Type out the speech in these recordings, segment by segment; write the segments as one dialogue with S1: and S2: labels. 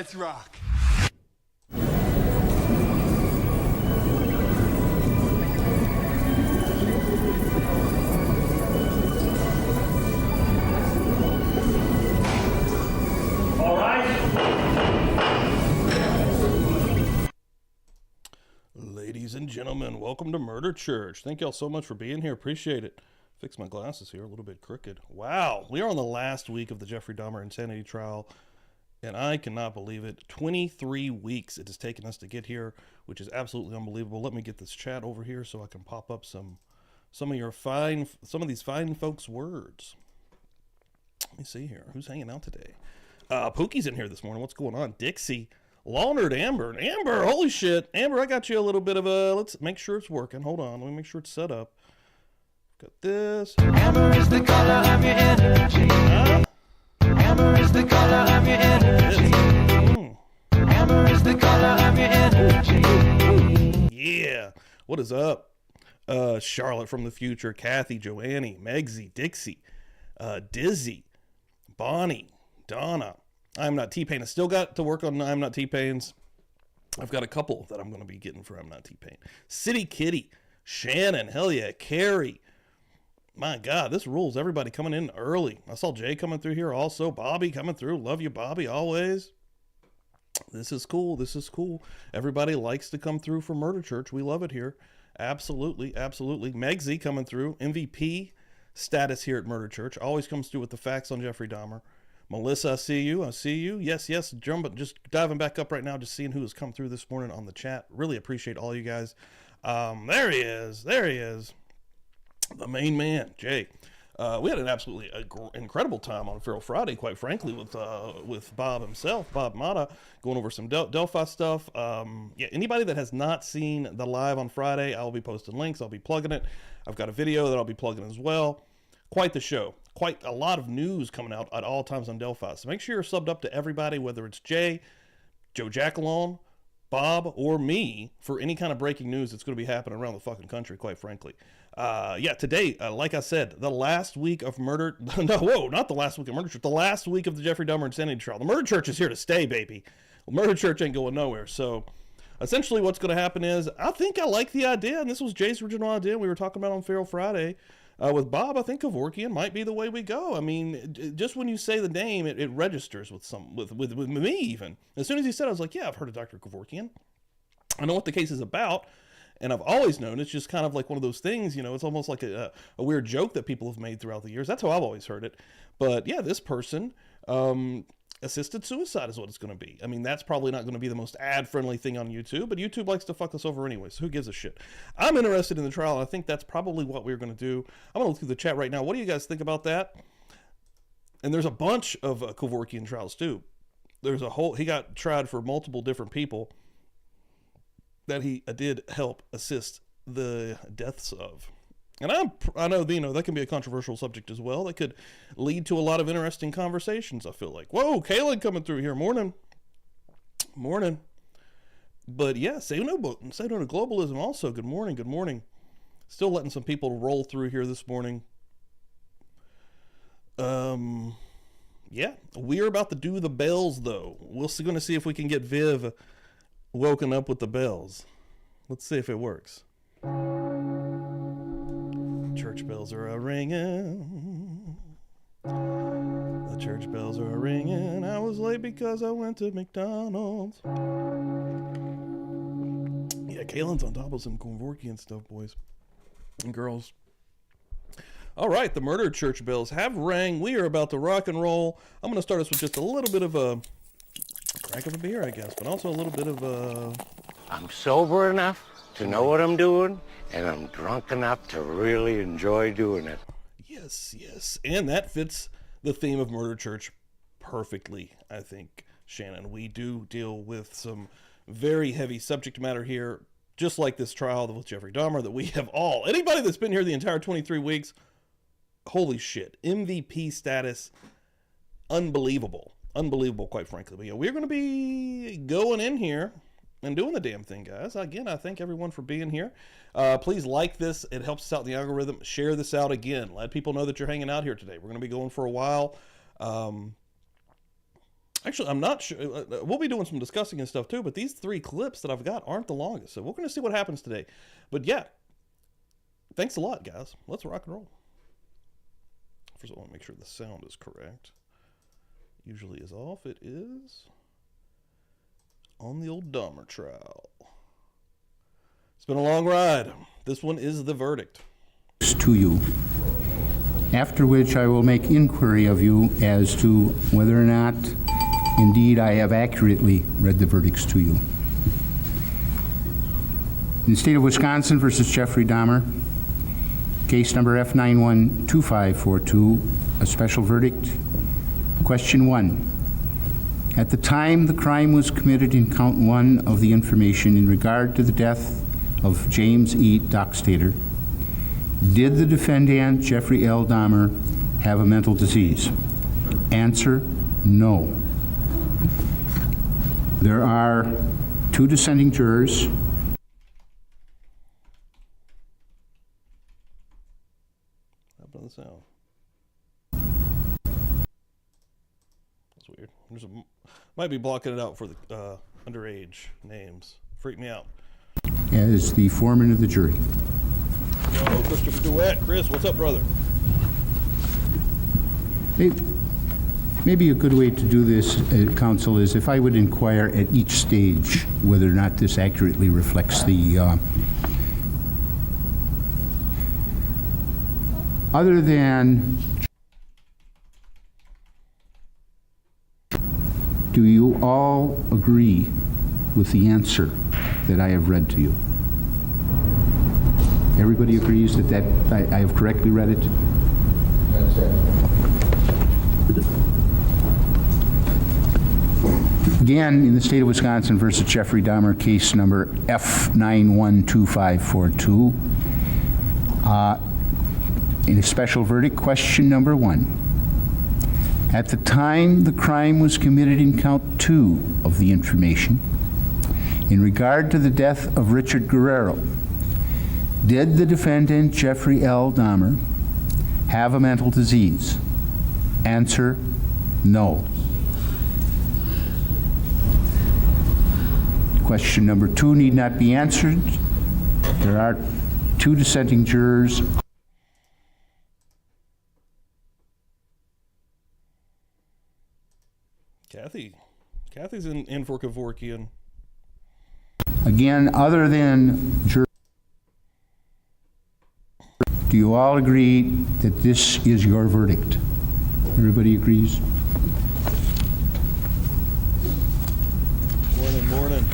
S1: Let's rock.
S2: All right.
S3: Ladies and gentlemen, welcome to Murder Church. Thank y'all so much for being here. Appreciate it. Fix my glasses here, a little bit crooked. Wow, we are on the last week of the Jeffrey Dahmer insanity trial, and I cannot believe it. 23 weeks it has taken us to get here, which is absolutely unbelievable. Let me get this chat over here so I can pop up some of these fine folks' words. Let me see here. Who's hanging out today? Pookie's in here this morning. What's going on? Dixie. Lawnerd Amber. Amber, holy shit. Amber, I got you a little bit of a... Let's make sure it's working. Hold on. Let me make sure it's set up. Got this.
S4: Amber is the color of your energy. Amber is the color of your energy. Amber is the color of your energy.
S3: Yeah. What is up? Charlotte from the future. Kathy, Joannie, Megsy, Dixie, Dizzy, Bonnie, Donna. I'm Not T-Pain. I still got to work on I'm Not T-Pains. I've got a couple that I'm going to be getting for I'm Not T-Pain. City Kitty, Shannon, hell yeah, Carrie. My God, this rules. Everybody coming in early. I saw Jay coming through here also. Bobby coming through. Love you, Bobby, always. This is cool. This is cool. Everybody likes to come through for Murder Church. We love it here. Absolutely, absolutely. Megsy coming through. MVP status here at Murder Church. Always comes through with the facts on Jeffrey Dahmer. Melissa, I see you. I see you. Yes, yes. Just diving back up right now, just seeing who has come through this morning on the chat. Really appreciate all you guys. There he is. There he is. The main man, Jay. We had an absolutely incredible time on Feral Friday, quite frankly, with Bob himself, Bob Mata, going over some Delphi stuff. Yeah, anybody that has not seen the live on Friday, I'll be posting links. I'll be plugging it. I've got a video that I'll be plugging as well. Quite the show. Quite a lot of news coming out at all times on Delphi. So make sure you're subbed up to everybody, whether it's Jay, Joe Jackalone, Bob, or me, for any kind of breaking news that's going to be happening around the fucking country, quite frankly. Yeah, today, like I said, the last week of murder... No, whoa, not the last week of Murder Church. The last week of the Jeffrey Dahmer insanity trial. The Murder Church is here to stay, baby. Murder Church ain't going nowhere. So, essentially what's going to happen is, I think I like the idea, and this was Jay's original idea we were talking about on Feral Friday, with Bob. I think Kevorkian might be the way we go. I mean, just when you say the name, it registers with me even. As soon as he said it, I was like, yeah, I've heard of Dr. Kevorkian. I know what the case is about, and I've always known it's just kind of like one of those things, you know, it's almost like a weird joke that people have made throughout the years. That's how I've always heard it. But yeah, this person, assisted suicide is what it's going to be. I mean, that's probably not going to be the most ad-friendly thing on YouTube, but YouTube likes to fuck us over anyway, so who gives a shit? I'm interested in the trial, and I think that's probably what we're going to do. I'm going to look through the chat right now. What do you guys think about that? And there's a bunch of Kevorkian trials, too. There's a whole... He got tried for multiple different people that he did help assist the deaths of. And I know, you know, that can be a controversial subject as well. That could lead to a lot of interesting conversations, I feel like. Whoa, Kaylin coming through here. Morning. Morning. But yeah, say no to globalism also. Good morning, good morning. Still letting some people roll through here this morning. Yeah, we're about to do the bells, though. We're going to see if we can get Viv woken up with the bells. Let's see if it works. Church bells are a-ringing. The church bells are a-ringing. I was late because I went to McDonald's. Yeah, Kaylin's on top of some Kevorkian stuff, boys and girls. All right, the Murder Church bells have rang. We are about to rock and roll. I'm going to start us with just a little bit of a crack of a beer, I guess, but also a little bit of a...
S5: I'm sober enough to know what I'm doing, and I'm drunk enough to really enjoy doing it.
S3: Yes, yes. And that fits the theme of Murder Church perfectly, I think, Shannon. We do deal with some very heavy subject matter here, just like this trial with Jeffrey Dahmer that we have all... Anybody that's been here the entire 23 weeks, holy shit. MVP status, unbelievable. Unbelievable, quite frankly. But yeah, we're going to be going in here and doing the damn thing, guys. Again, I thank everyone for being here. Please like this. It helps us out in the algorithm. Share this out again. Let people know that you're hanging out here today. We're going to be going for a while. I Actually, I'm not sure. We'll be doing some discussing and stuff too, but these 3 clips that I've got aren't the longest. So we're going to see what happens today. But yeah, thanks a lot, guys. Let's rock and roll. First, I want to make sure the sound is correct. Usually is off. It is on the old Dahmer trial. It's been a long ride. This one is the verdict.
S1: To you, after which I will make inquiry of you as to whether or not indeed I have accurately read the verdicts to you. In the state of Wisconsin versus Jeffrey Dahmer, case number F912542, a special verdict. Question 1. At the time the crime was committed in count 1 of the information in regard to the death of James E. Dockstader, did the defendant, Jeffrey L. Dahmer, have a mental disease? Answer, no. There are 2 dissenting jurors.
S3: How about the sound? That's weird. Might be blocking it out for the underage names. Freak me out.
S1: As the foreman of the jury.
S3: Oh, Christopher DeWitt. Chris, what's up, brother?
S1: Maybe a good way to do this, counsel, is if I would inquire at each stage whether or not this accurately reflects the other than, do you all agree with the answer that I have read to you? Everybody agrees that I have correctly read it?
S6: That's it.
S1: Again, in the state of Wisconsin versus Jeffrey Dahmer, case number F912542, in a special verdict, question number 1. At the time the crime was committed in count 2 of the information, in regard to the death of Richard Guerrero, did the defendant, Jeffrey L. Dahmer, have a mental disease? Answer, no. Question number 2 need not be answered. There are 2 dissenting jurors.
S3: Kathy's in for Kevorkian.
S1: Again, other than juror, do you all agree that this is your verdict? Everybody agrees?
S3: Morning.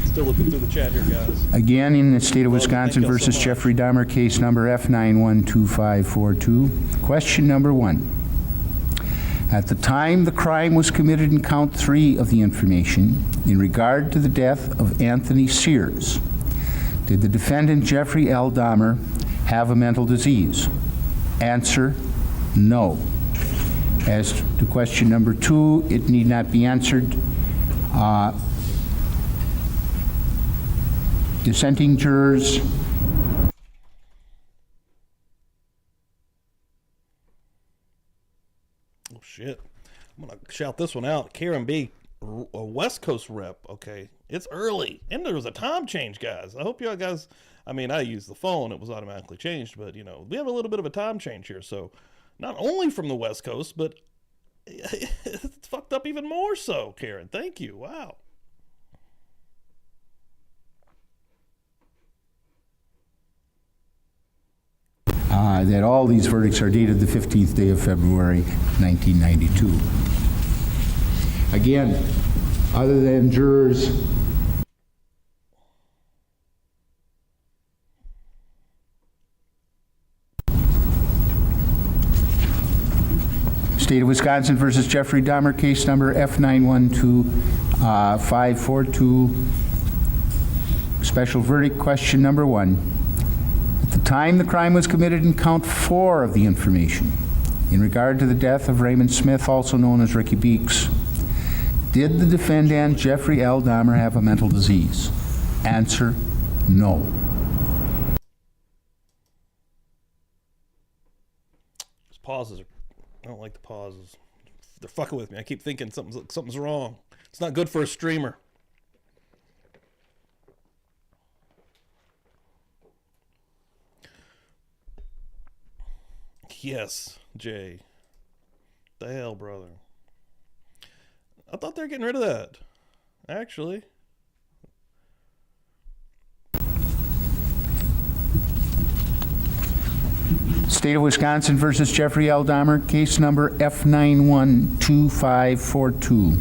S3: Still looking through the chat here, guys.
S1: Again, in the state of Wisconsin
S3: thank you all
S1: versus
S3: so much.
S1: Jeffrey Dahmer, case number F912542, question number 1. At the time the crime was committed in count 3 of the information, in regard to the death of Anthony Sears, did the defendant, Jeffrey L. Dahmer, have a mental disease? Answer, no. As to question number 2, it need not be answered. Dissenting jurors?
S3: Oh, shit. I'm going to shout this one out. Karen B., a West Coast rep, okay? It's early. And there was a time change, guys. I hope you guys, I mean, I used the phone. It was automatically changed. But, you know, we have a little bit of a time change here. So not only from the West Coast, but it's fucked up even more so, Karen. Thank you. Wow.
S1: That all these verdicts are dated the 15th day of February, 1992. Again, other than jurors State of Wisconsin versus Jeffrey Dahmer, case number F912542, special verdict, question number 1. At the time the crime was committed in count 4 of the information, in regard to the death of Raymond Smith, also known as Ricky Beeks, did the defendant, Jeffrey L. Dahmer, have a mental disease? Answer, no.
S3: These pauses are, I don't like the pauses. They're fucking with me. I keep thinking something's wrong. It's not good for a streamer. Yes, Jay. The hell, brother. I thought they were getting rid of that. Actually.
S1: State of Wisconsin versus Jeffrey L. Dahmer, case number F912542.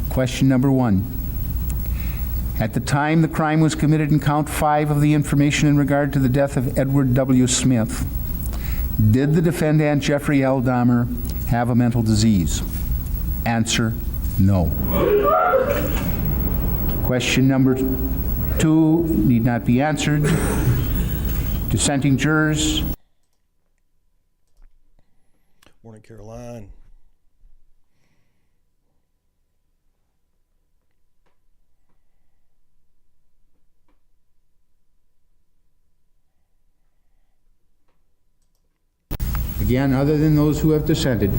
S1: Question number 1. At the time the crime was committed in count 5 of the information in regard to the death of Edward W. Smith, did the defendant Jeffrey L. Dahmer have a mental disease? Answer, no. Question number 2 need not be answered. Dissenting jurors.
S3: Morning, Caroline.
S1: Again, other than those who have dissented,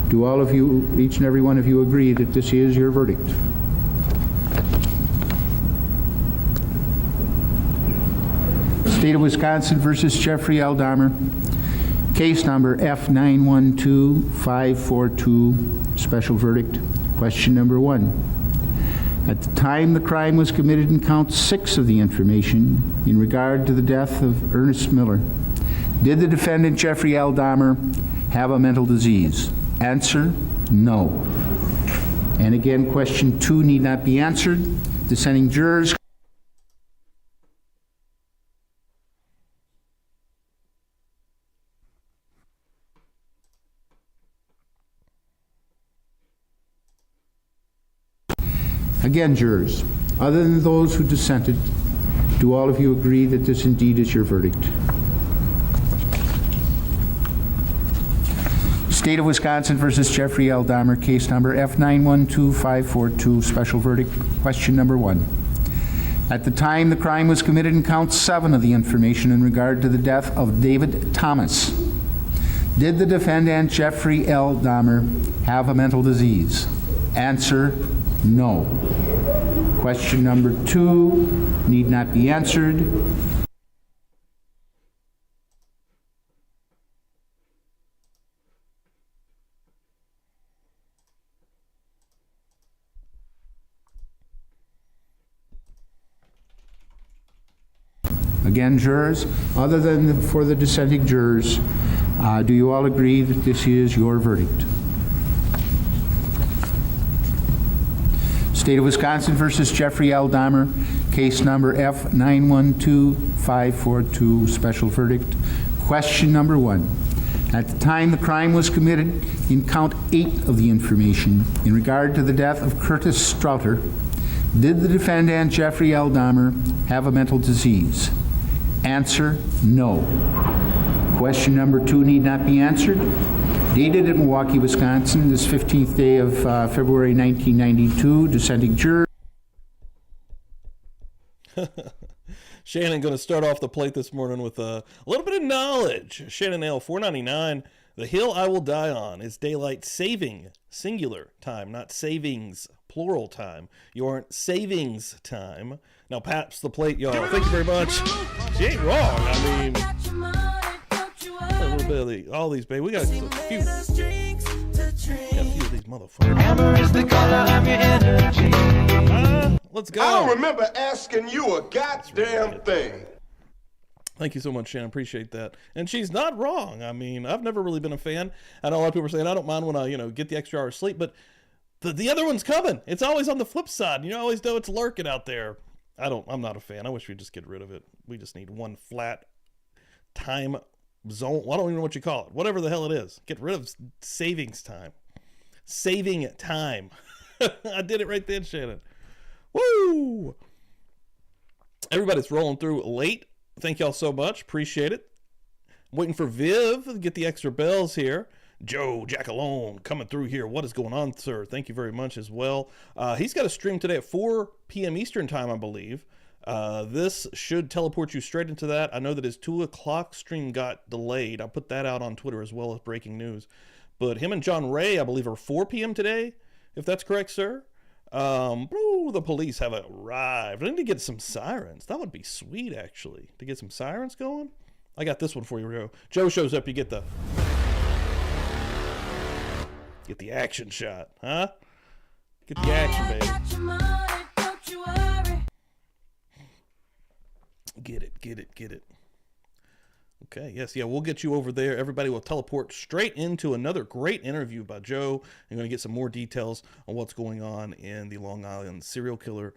S1: do all of you, each and every one of you, agree that this is your verdict? State of Wisconsin versus Jeffrey L. Dahmer, case number F912542, special verdict. Question number 1. At the time the crime was committed in count 6 of the information in regard to the death of Ernest Miller, did the defendant Jeffrey L. Dahmer have a mental disease? Answer, no. And again, question 2 need not be answered. Dissenting jurors. Again, jurors, other than those who dissented, do all of you agree that this indeed is your verdict? State of Wisconsin versus Jeffrey L. Dahmer, case number F912542, special verdict. Question number 1. At the time the crime was committed in count 7 of the information in regard to the death of David Thomas, did the defendant Jeffrey L. Dahmer have a mental disease? Answer, no. Question number 2 need not be answered. Again, jurors, other than for the dissenting jurors, do you all agree that this is your verdict? State of Wisconsin versus Jeffrey L. Dahmer, case number F912542, special verdict. Question number 1. At the time the crime was committed in count 8 of the information in regard to the death of Curtis Strouter, did the defendant Jeffrey L. Dahmer have a mental disease? Answer, no. Question number 2 need not be answered. Dated at Milwaukee, Wisconsin, this 15th day of February 1992, dissenting juror.
S3: Shannon going to start off the plate this morning with a little bit of knowledge. Shannon L, $4.99. The hill I will die on is daylight saving, singular time, not savings, plural time. You aren't savings time. Now, Paps the plate, y'all. Thank you very much. She ain't wrong. I mean, a little bit of all these, baby. We got a few. Got a few of these motherfuckers.
S4: Hammer is the color of your energy.
S3: Let's go.
S6: I don't remember asking you a goddamn thing.
S3: Thank you so much, Shannon. Appreciate that. And she's not wrong. I mean, I've never really been a fan. I know a lot of people are saying I don't mind when I, get the extra hour of sleep, but the other one's coming. It's always on the flip side. You always know it's lurking out there. I'm not a fan. I wish we'd just get rid of it. We just need one flat time zone. Well, I don't even know what you call it. Whatever the hell it is. Get rid of savings time. Saving time. I did it right then, Shannon. Woo! Everybody's rolling through late. Thank y'all so much. Appreciate it. Waiting for Viv to get the extra bells here. Joe Jackalone coming through here. What is going on, sir? Thank you very much as well. He's got a stream today at 4 p.m. Eastern time, I believe. This should teleport you straight into that. I know that his 2 o'clock stream got delayed. I'll put that out on Twitter as well as breaking news. But him and John Ray, I believe, are 4 p.m. today, if that's correct, sir. The police have arrived. I need to get some sirens. That would be sweet, actually, to get some sirens going. I got this one for you, Joe. Joe shows up, you get the action shot, huh? Get the action, baby. Get it. Okay, yes, yeah, we'll get you over there. Everybody will teleport straight into another great interview by Joe. I'm going to get some more details on what's going on in the Long Island serial killer.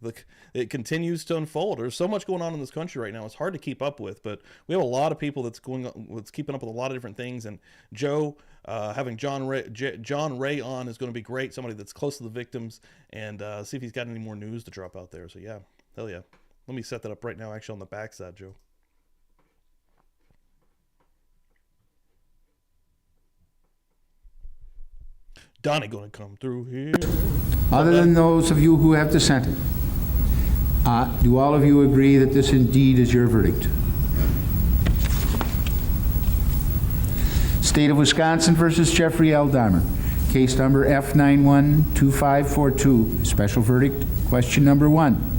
S3: Look, it continues to unfold. There's so much going on in this country right now. It's hard to keep up with, but we have a lot of people that's keeping up with a lot of different things. And Joe, having John Ray on is going to be great. Somebody that's close to the victims, and see if he's got any more news to drop out there. So yeah, hell yeah. Let me set that up right now, actually, on the backside, Joe. Donnie gonna come through here.
S1: Other than those of you who have dissented, do all of you agree that this indeed is your verdict? State of Wisconsin versus Jeffrey L. Dahmer. Case number F912542. Special verdict. Question number 1.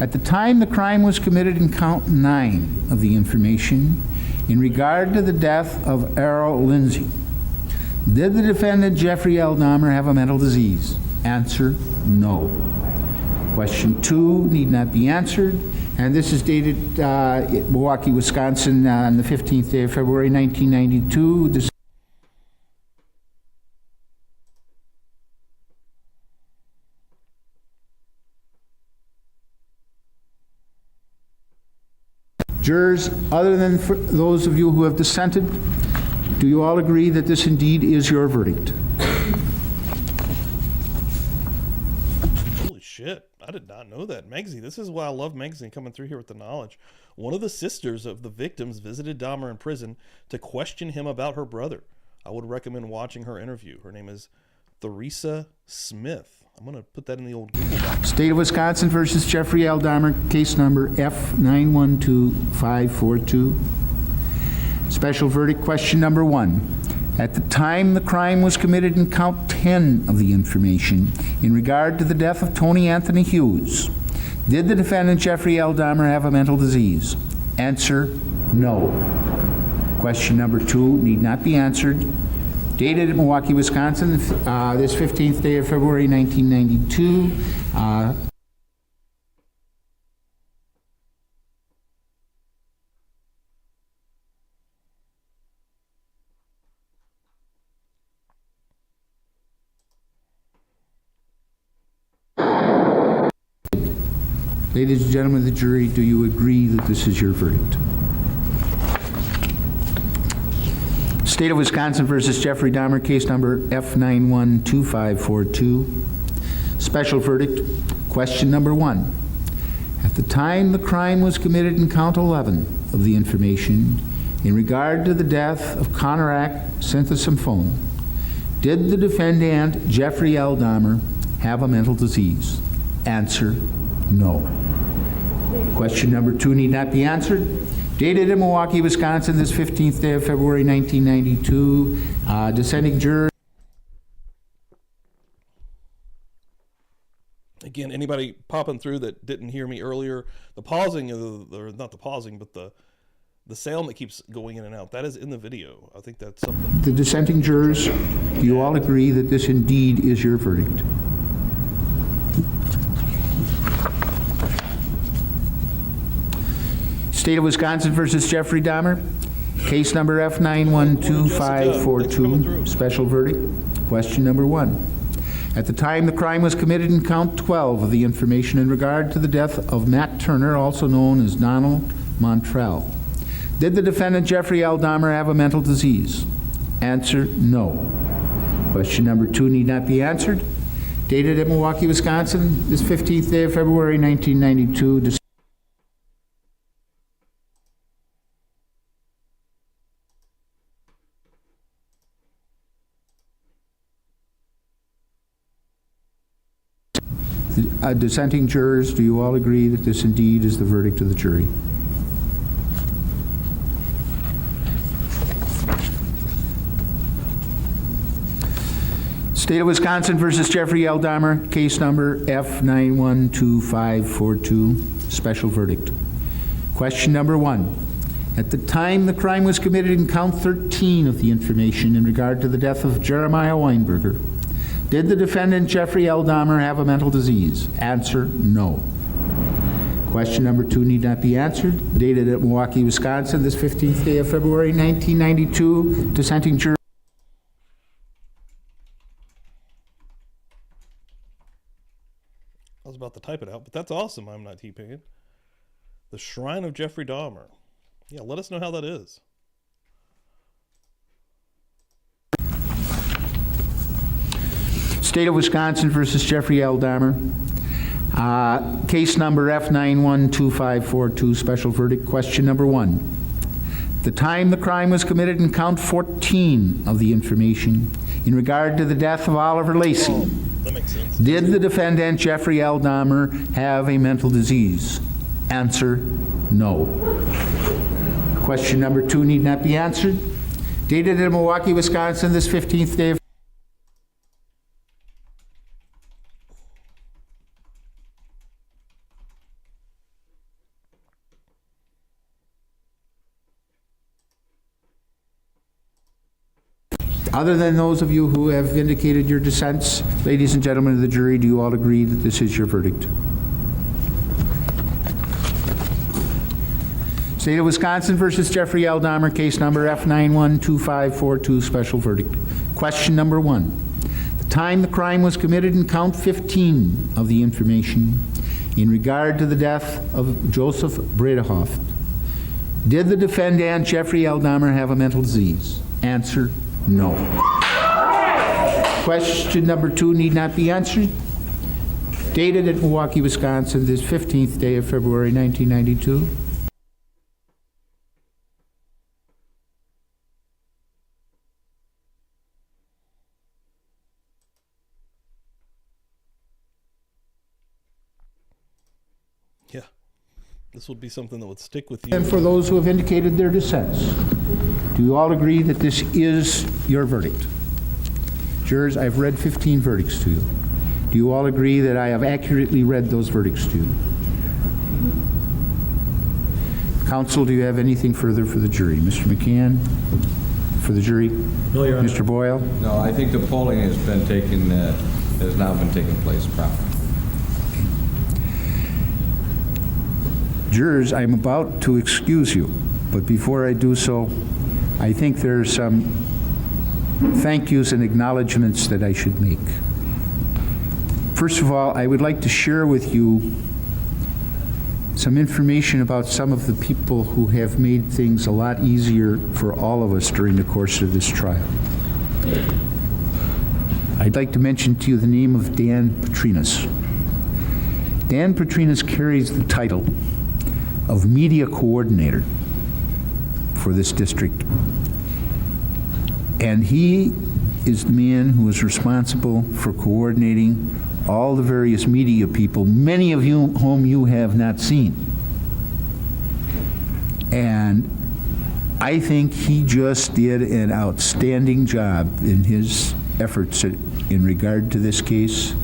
S1: At the time the crime was committed in count 9 of the information, in regard to the death of Errol Lindsay, did the defendant Jeffrey L. Dahmer have a mental disease? Answer, no. Question 2 need not be answered, and this is dated Milwaukee, Wisconsin on the 15th day of February 1992. This Jurors, other than for those of you who have dissented, do you all agree that this indeed is your verdict?
S3: Holy shit, I did not know that. Megsy, this is why I love Megsy coming through here with the knowledge. One of the sisters of the victims visited Dahmer in prison to question him about her brother. I would recommend watching her interview. Her name is Theresa Smith. I'm going to put that in the old Google Doc.
S1: State of Wisconsin versus Jeffrey L. Dahmer, case number F912542. Special verdict, question number 1. At the time the crime was committed in count 10 of the information, in regard to the death of Tony Anthony Hughes, did the defendant Jeffrey L. Dahmer have a mental disease? Answer, no. Question number 2 need not be answered. Dated at Milwaukee, Wisconsin, this 15th day of February 1992. Ladies and gentlemen of the jury, do you agree that this is your verdict? State of Wisconsin versus Jeffrey Dahmer, case number F912542. Special verdict, question number 1. At the time the crime was committed in count 11 of the information, in regard to the death of Conorak Synthesymphone, did the defendant Jeffrey L. Dahmer have a mental disease? Answer, no. Question number 2 need not be answered. Dated in Milwaukee, Wisconsin, this 15th day of February 1992. Dissenting juror.
S3: Again, anybody popping through that didn't hear me earlier, the pausing, or not the pausing, but the sound that keeps going in and out, that is in the video. I think that's something.
S1: The dissenting jurors, do you all agree that this indeed is your verdict? State of Wisconsin versus Jeffrey Dahmer, case number F912542, special verdict, question number 1. At the time the crime was committed in count 12 of the information in regard to the death of Matt Turner, also known as Donald Montrell, did the defendant Jeffrey L. Dahmer have a mental disease? Answer, no. Question number 2 need not be answered. Dated at Milwaukee, Wisconsin, this 15th day of February 1992. Dissenting jurors, do you all agree that this indeed is the verdict of the jury? State of Wisconsin versus Jeffrey L. Dahmer, case number F912542, special verdict. Question number 1. At the time the crime was committed in count 13 of the information in regard to the death of Jeremiah Weinberger, did the defendant Jeffrey L. Dahmer have a mental disease? Answer, no. Question number 2 need not be answered. Dated at Milwaukee, Wisconsin, this 15th day of February, 1992. Dissenting jury.
S3: I was about to type it out, but that's awesome. I'm not T-Pain. The Shrine of Jeffrey Dahmer. Yeah, let us know how that is.
S1: State of Wisconsin versus Jeffrey L. Dahmer. Case number F912542, special verdict. Question number 1. The time the crime was committed in count 14 of the information in regard to the death of Oliver Lacey.
S3: Oh, that makes sense.
S1: Did the defendant Jeffrey L. Dahmer have a mental disease? Answer, no. Question number 2 need not be answered. Dated in Milwaukee, Wisconsin, this 15th day of Other than those of you who have indicated your dissents, ladies and gentlemen of the jury, do you all agree that this is your verdict? State of Wisconsin versus Jeffrey L. Dahmer, case number F912542, special verdict. Question number 1. The time the crime was committed in count 15 of the information in regard to the death of Joseph Bredehoft, did the defendant Jeffrey L. Dahmer have a mental disease? Answer, no. Question number 2 need not be answered. Dated at Milwaukee, Wisconsin, this 15th day of February, 1992.
S3: Yeah, this would be something that would stick with you.
S1: And for those who have indicated their dissents, do you all agree that this is your verdict? Jurors, I've read 15 verdicts to you. Do you all agree that I have accurately read those verdicts to you? Counsel, do you have anything further for the jury? Mr. McCann, for the jury?
S7: No, Your Honor.
S1: Mr. Boyle?
S7: No, I think the polling has been taken, has now been taking place properly.
S1: Jurors, I'm about to excuse you, but before I do so, I think there are some thank yous and acknowledgments that I should make. First of all, I would like to share with you some information about some of the people who have made things a lot easier for all of us during the course of this trial. I'd like to mention to you the name of Dan Petrinas. Dan Petrinas carries the title of Media Coordinator for this district. And he is the man who is responsible for coordinating all the various media people, many of you whom you have not seen. And I think he just did an outstanding job in his efforts in regard to this case.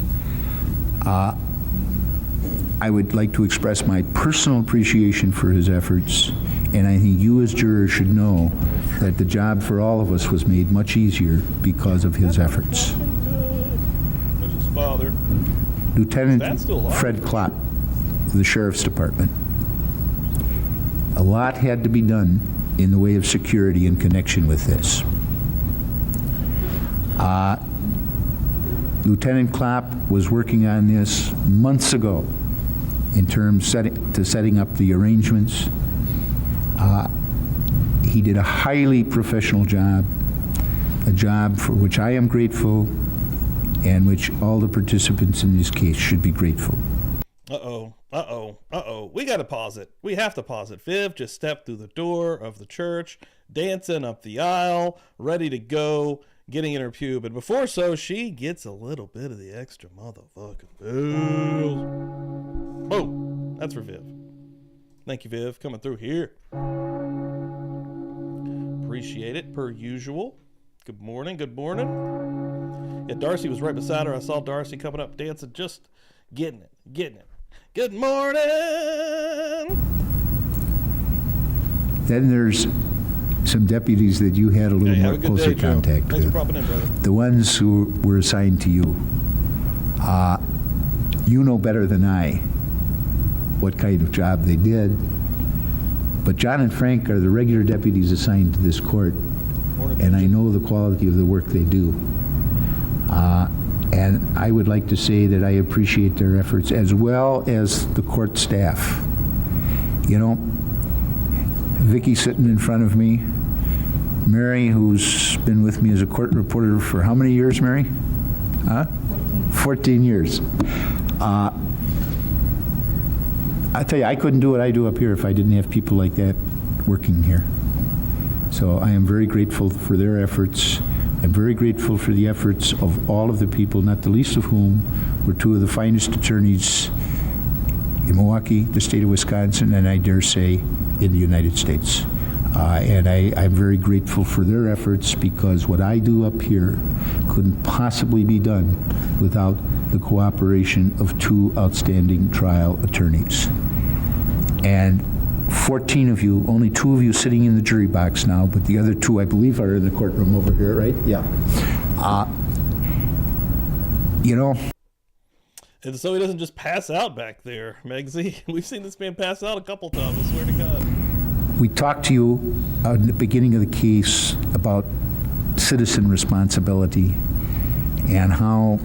S1: I would like to express my personal appreciation for his efforts, and I think you as jurors should know that the job for all of us was made much easier because of his efforts.
S3: There's his father.
S1: Lieutenant
S3: That's still alive.
S1: Fred Klopp of the Sheriff's Department. A lot had to be done in the way of security in connection with this. Lieutenant Klopp was working on this months ago in terms of setting up the arrangements. He did a highly professional job, a job for which I am grateful and which all the participants in this case should be grateful.
S3: We got to pause it. We have to pause it. Viv just stepped through the door of the church, dancing up the aisle, ready to go, getting in her pube. And before so, she gets a little bit of the extra motherfucking feels. Boom. That's for Viv. Thank you, Viv, coming through here. Appreciate it, per usual. Good morning. Good morning. Yeah, Darcy was right beside her. I saw Darcy coming up dancing, just getting it. Good morning.
S1: Then there's some deputies that you had a little
S3: Hey,
S1: more
S3: have a good
S1: closer
S3: day, Joe.
S1: contact
S3: Thanks for
S1: with.
S3: popping in, brother.
S1: The ones who were assigned to you. You know better than I what kind of job they did. But John and Frank are the regular deputies assigned to this court, and I know the quality of the work they do. And I would like to say that I appreciate their efforts, as well as the court staff. You know, Vicki sitting in front of me, Mary, who's been with me as a court reporter for how many years, Mary? 14 years. I tell you, I couldn't do what I do up here if I didn't have people like that working here. So I am very grateful for their efforts. I'm very grateful for the efforts of all of the people, not the least of whom were two of the finest attorneys in Milwaukee, the state of Wisconsin, and I dare say in the United States. And I'm very grateful for their efforts, because what I do up here couldn't possibly be done without the cooperation of two outstanding trial attorneys. And 14 of you, only 2 of you sitting in the jury box now, but the other 2, I believe, are in the courtroom over here, right? Yeah. You know,
S3: And so he doesn't just pass out back there, Megsy. We've seen this man pass out a couple times, I swear to God.
S1: we talked to you in the beginning of the case about citizen responsibility and how,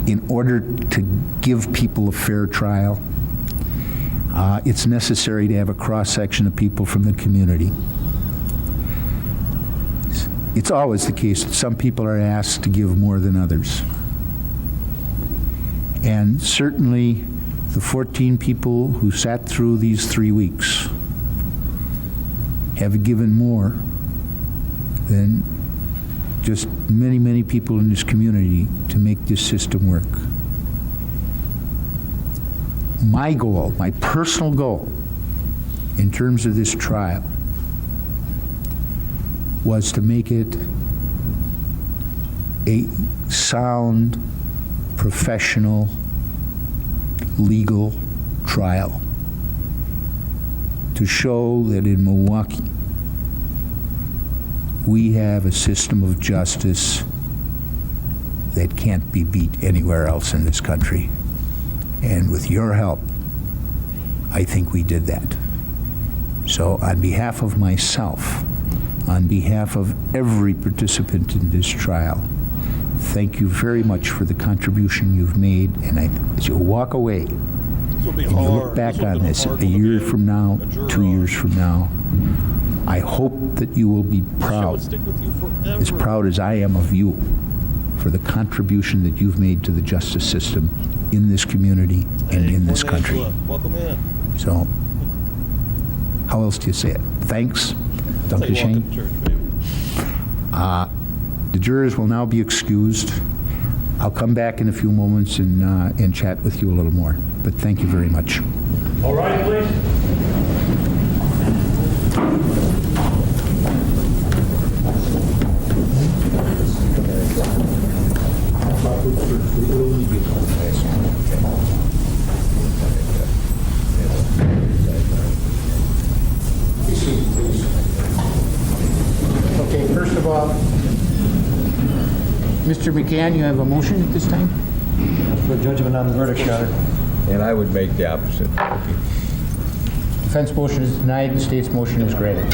S1: in order to give people a fair trial, it's necessary to have a cross-section of people from the community. It's always the case that some people are asked to give more than others. And certainly the 14 people who sat through these 3 weeks have given more than just many, many people in this community to make this system work. My goal, my personal goal, in terms of this trial, was to make it a sound, professional, legal trial, to show that in Milwaukee we have a system of justice that can't be beat anywhere else in this country. And with your help, I think we did that. So on behalf of myself, on behalf of every participant in this trial, thank you very much for the contribution you've made. And as you walk away, and you look back on this a year from now, 2 years from now, I hope that you will be proud, as proud as I am of you, for the contribution that you've made to the justice system in this community and in this country.
S3: Welcome in.
S1: So, how else do you say it? Thanks. Danke schön. The jurors will now be excused. I'll come back in a few moments and chat with you a little more. But thank you very much.
S2: All right, please.
S1: Okay, first of all, Mr. McCann, you have a motion at this time?
S8: For judgment on the verdict, Your Honor.
S7: And I would make the opposite.
S1: Defense motion is denied, the state's motion is granted.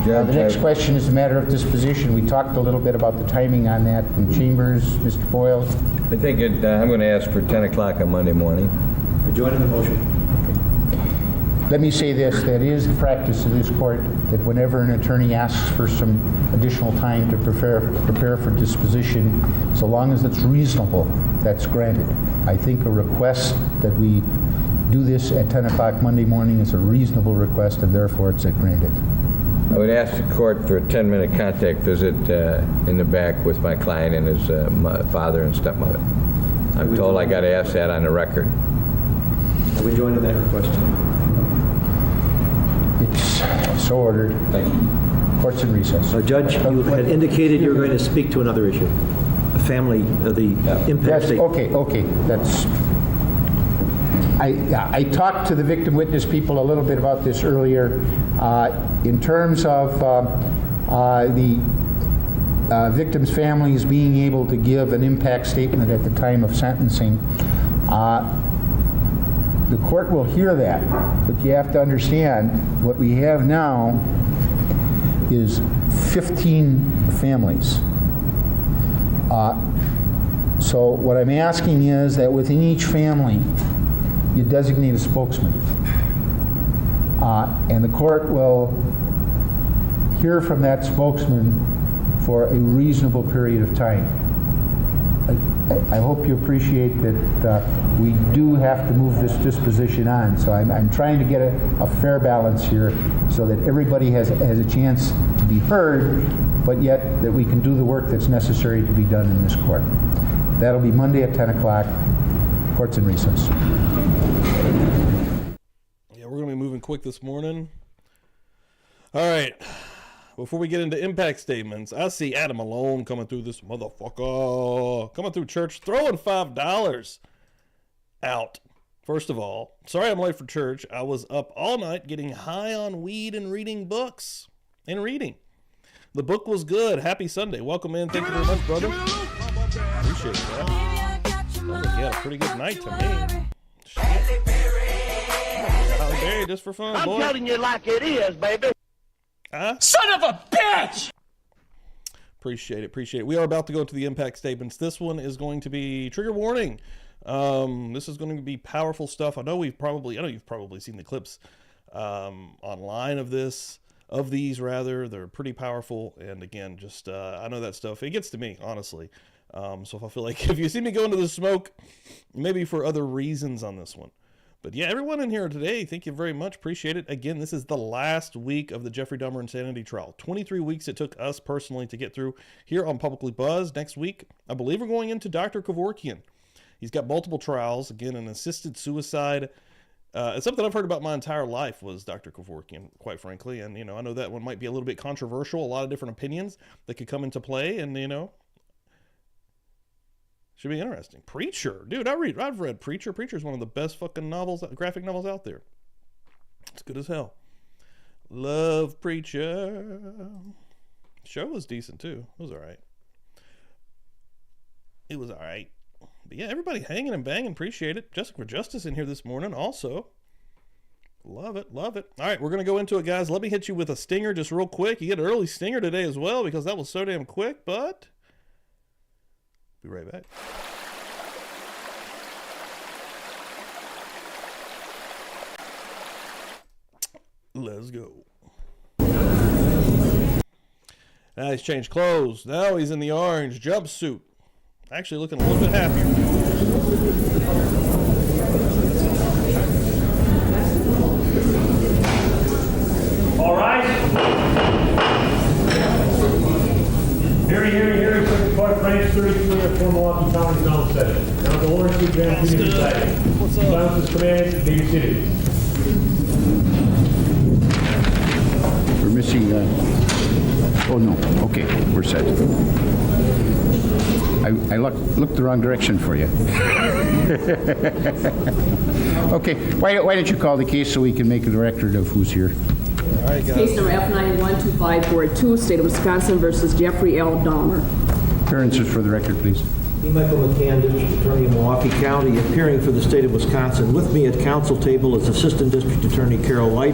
S1: The next question is a matter of disposition. We talked a little bit about the timing on that in chambers. Mr. Boyle?
S7: I think I'm going to ask for 10 o'clock on Monday morning.
S8: Joining the motion.
S1: Let me say this, that it is the practice of this court that whenever an attorney asks for some additional time to prepare for disposition, so long as it's reasonable, that's granted. I think a request that we do this at 10 o'clock Monday morning is a reasonable request, and therefore it's granted.
S7: I would ask the court for a 10-minute contact visit in the back with my client and his father and stepmother. I'm told I got to ask that on the record.
S8: Are we joining that request?
S1: It's so ordered.
S7: Thank you.
S1: Court's in recess.
S8: Judge, you had indicated you were going to speak to another issue, a family, the impact
S1: Yes,
S8: statement.
S1: okay, that's... I talked to the victim witness people a little bit about this earlier. In terms of the victims' families being able to give an impact statement at the time of sentencing, the court will hear that, but you have to understand what we have now is 15 families. So what I'm asking is that within each family, you designate a spokesman. And the court will hear from that spokesman for a reasonable period of time. I hope you appreciate that we do have to move this disposition on. So I'm trying to get a fair balance here so that everybody has a chance to be heard, but yet that we can do the work that's necessary to be done in this court. That'll be Monday at 10 o'clock. Court's in recess.
S3: Yeah, we're going to be moving quick this morning. All right. Before we get into impact statements, I see Adam Malone coming through this motherfucker. Coming through church, throwing $5 out. First of all, sorry I'm late for church. I was up all night getting high on weed and reading books. The book was good. Happy Sunday. Welcome in. Thank you very much, brother. Appreciate that. Sounds like you had a pretty good night to me. Shit. Halle Berry just for fun, boy.
S2: I'm telling you like it is, baby.
S3: Huh?
S2: Son of a bitch!
S3: Appreciate it. We are about to go to the impact statements. This one is going to be trigger warning. This is going to be powerful stuff. I know you've probably seen the clips online of these. They're pretty powerful. And again, just I know that stuff. It gets to me, honestly. So if I feel like if you see me go into the smoke, maybe for other reasons on this one. But yeah, everyone in here today, thank you very much. Appreciate it. Again, this is the last week of the Jeffrey Dahmer insanity trial. 23 weeks it took us personally to get through here on Publicly Buzzed. Next week, I believe we're going into Dr. Kevorkian. He's got multiple trials. Again, an assisted suicide. It's something I've heard about my entire life was Dr. Kevorkian, quite frankly. And, I know that one might be a little bit controversial. A lot of different opinions that could come into play. And, should be interesting. Preacher. Dude, I've read Preacher. Preacher's one of the best fucking graphic novels out there. It's good as hell. Love Preacher. Show was decent too. It was all right. But yeah, everybody hanging and banging. Appreciate it. Jessica for Justice in here this morning also. Love it. All right, we're going to go into it, guys. Let me hit you with a stinger just real quick. You get an early stinger today as well because that was so damn quick, but... be right back. Let's go. Now he's changed clothes. Now he's in the orange jumpsuit. Actually looking a little bit happier.
S2: All right. Hearing. Court Branch 33 of Milwaukee County is on session. Now the Orange Street Grand Jury decided.
S3: What's up?
S2: Silence is commanded. Be seated.
S1: We're missing, oh no, okay, we're set. I looked the wrong direction for you. Okay, why don't you call the case so we can make a record of who's here?
S3: All right, guys.
S9: Case number F912542, State of Wisconsin versus Jeffrey L. Dahmer.
S1: Appearances for the record, please.
S8: Me, Michael McCann, District Attorney of Milwaukee County, appearing for the state of Wisconsin. With me at council table is Assistant District Attorney Carol White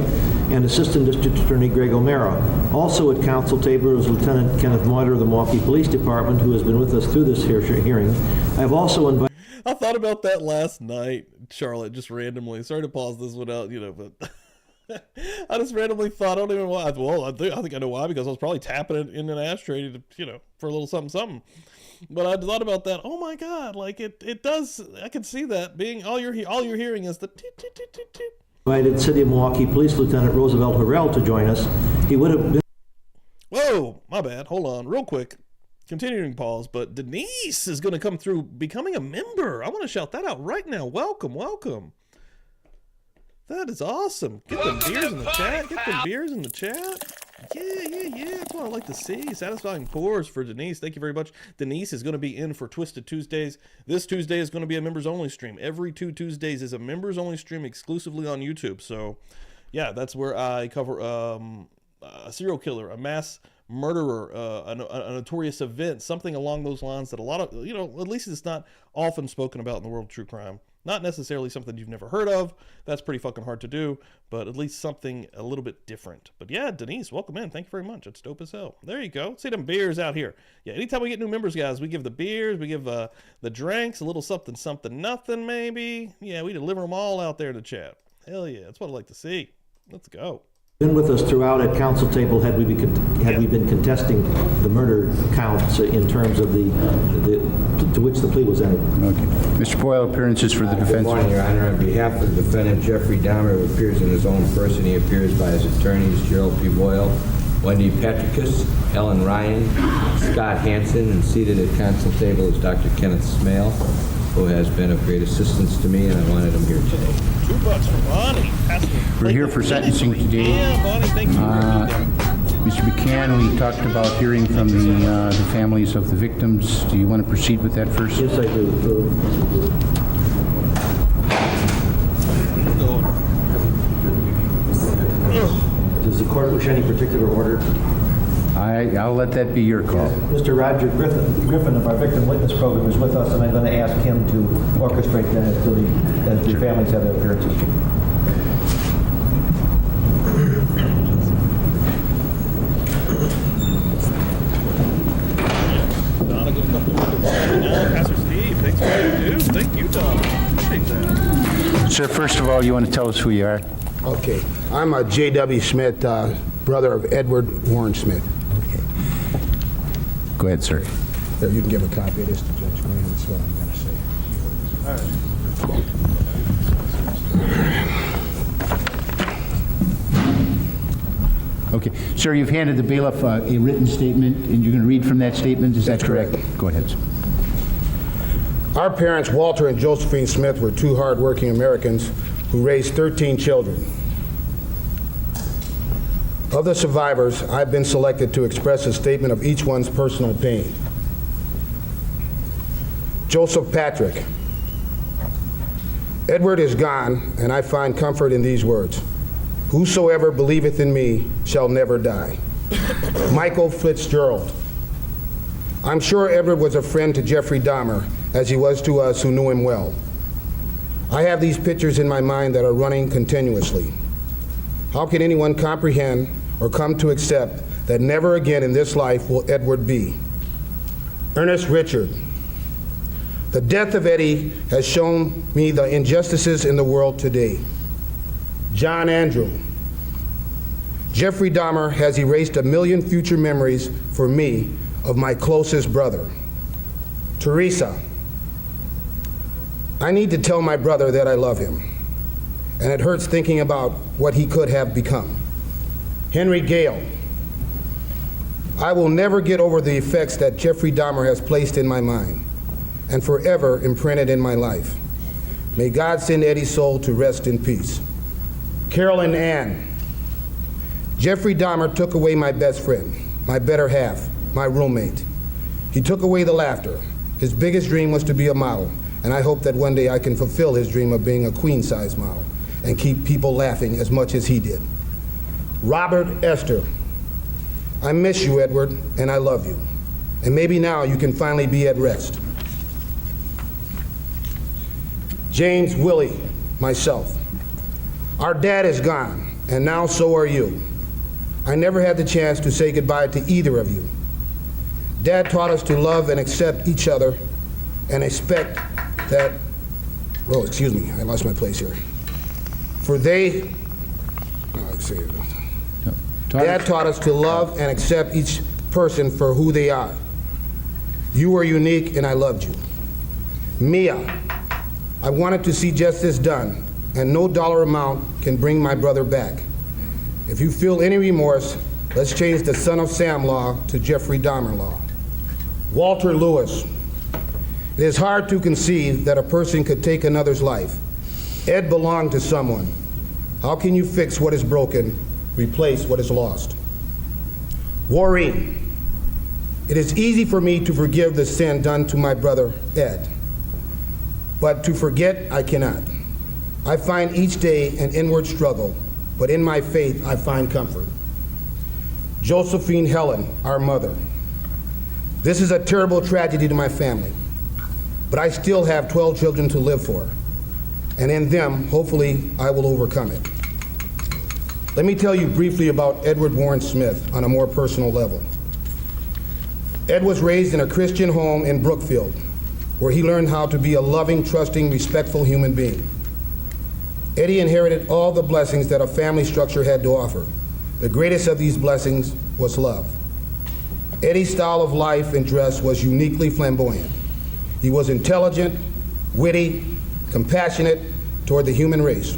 S8: and Assistant District Attorney Greg O'Mara. Also at council table is Lieutenant Kenneth Moiter of the Milwaukee Police Department, who has been with us through this hearing. I have also invited...
S3: I thought about that last night, Charlotte, just randomly. Sorry to pause this one out, but... I just randomly thought, I don't even know why. Well, I think I know why, because I was probably tapping it in an ashtray to, for a little something. But I thought about that. Oh my God, like it does. I can see that being all you're hearing is the toot, toot, toot, toot, toot.
S8: Invited City of Milwaukee Police Lieutenant Roosevelt Harrell to join us. He would have been...
S3: Whoa, my bad. Hold on, real quick. Continuing pause, but Denise is going to come through becoming a member. I want to shout that out right now. Welcome. That is awesome. Get them beers in the chat. Yeah. That's what I like to see. Satisfying pours for Denise. Thank you very much. Denise is going to be in for Twisted Tuesdays. This Tuesday is going to be a members only stream. Every 2 Tuesdays is a members only stream exclusively on YouTube. So, yeah, that's where I cover a serial killer, a mass murderer, a notorious event, something along those lines that a lot of, at least it's not often spoken about in the world of true crime. Not necessarily something you've never heard of. That's pretty fucking hard to do, but at least something a little bit different. But yeah, Denise, welcome in. Thank you very much. It's dope as hell. There you go. See them beers out here. Yeah, anytime we get new members, guys, we give the beers, we give the drinks, a little something, nothing maybe. Yeah, we deliver them all out there in the chat. Hell yeah, that's what I like to see. Let's go.
S8: Been with us throughout at council table had we been contesting the murder counts in terms of the to which the plea was entered.
S1: Okay. Mr. Boyle, appearances for the defense.
S7: Good morning, Your Honor. On behalf of the defendant, Jeffrey Dahmer, who appears in his own person, he appears by his attorneys, Gerald P. Boyle, Wendy Petricus, Ellen Ryan, Scott Hansen, and seated at council table is Dr. Kenneth Smale, who has been of great assistance to me, and I wanted him here today.
S3: $2 for Bonnie.
S1: We're here for sentencing today.
S3: Yeah, Bonnie, thank you.
S1: Mr. McCann, we talked about hearing from the families of the victims. Do you want to proceed with that first?
S8: Yes, I do. Does the court wish any particular order?
S1: I'll let that be your call.
S8: Mr. Roger Griffin of our Victim Witness Program is with us, and I'm going to ask him to orchestrate that as the families have their appearances.
S3: Donna, good couple of now. Pastor Steve, thanks for all you do. Thank you, Donna. Appreciate that.
S1: Sir, first of all, you want to tell us who you are?
S10: Okay. I'm a J.W. Smith, brother of Edward Warren Smith.
S1: Go ahead, sir.
S10: There, you can give a copy of this to Judge Green. That's what I'm going to say.
S1: Okay. Sir, you've handed the bailiff a written statement, and you're going to read from that statement. Is that correct? Go ahead, sir.
S10: Our parents, Walter and Josephine Smith, were two hard-working Americans who raised 13 children. Of the survivors, I've been selected to express a statement of each one's personal pain. Joseph Patrick. Edward is gone, and I find comfort in these words. Whosoever believeth in me shall never die. Michael Fitzgerald. I'm sure Edward was a friend to Jeffrey Dahmer, as he was to us who knew him well. I have these pictures in my mind that are running continuously. How can anyone comprehend or come to accept that never again in this life will Edward be? Ernest Richard. The death of Eddie has shown me the injustices in the world today. John Andrew. Jeffrey Dahmer has erased 1 million future memories for me of my closest brother. Teresa. I need to tell my brother that I love him, and it hurts thinking about what he could have become. Henry Gale. I will never get over the effects that Jeffrey Dahmer has placed in my mind and forever imprinted in my life. May God send Eddie's soul to rest in peace. Carolyn Ann. Jeffrey Dahmer took away my best friend, my better half, my roommate. He took away the laughter. His biggest dream was to be a model, and I hope that one day I can fulfill his dream of being a queen-size model and keep people laughing as much as he did. Robert Esther. I miss you, Edward, and I love you. And maybe now you can finally be at rest. James Willie, myself. Our dad is gone, and now so are you. I never had the chance to say goodbye to either of you. Dad taught us to love and accept each other and expect that, oh, excuse me, I lost my place here. For they, Dad taught us to love and accept each person for who they are. You were unique and I loved you. Mia, I wanted to see justice done, and no dollar amount can bring my brother back. If you feel any remorse, let's change the Son of Sam law to Jeffrey Dahmer law. Walter Lewis. It is hard to conceive that a person could take another's life. Ed belonged to someone. How can you fix what is broken, replace what is lost? Maureen, it is easy for me to forgive the sin done to my brother Ed, but to forget I cannot. I find each day an inward struggle, but in my faith I find comfort. Josephine Helen, our mother. This is a terrible tragedy to my family, but I still have 12 children to live for, and in them, hopefully, I will overcome it. Let me tell you briefly about Edward Warren Smith on a more personal level. Ed was raised in a Christian home in Brookfield, where he learned how to be a loving, trusting, respectful human being. Eddie inherited all the blessings that a family structure had to offer. The greatest of these blessings was love. Eddie's style of life and dress was uniquely flamboyant. He was intelligent, witty, compassionate toward the human race.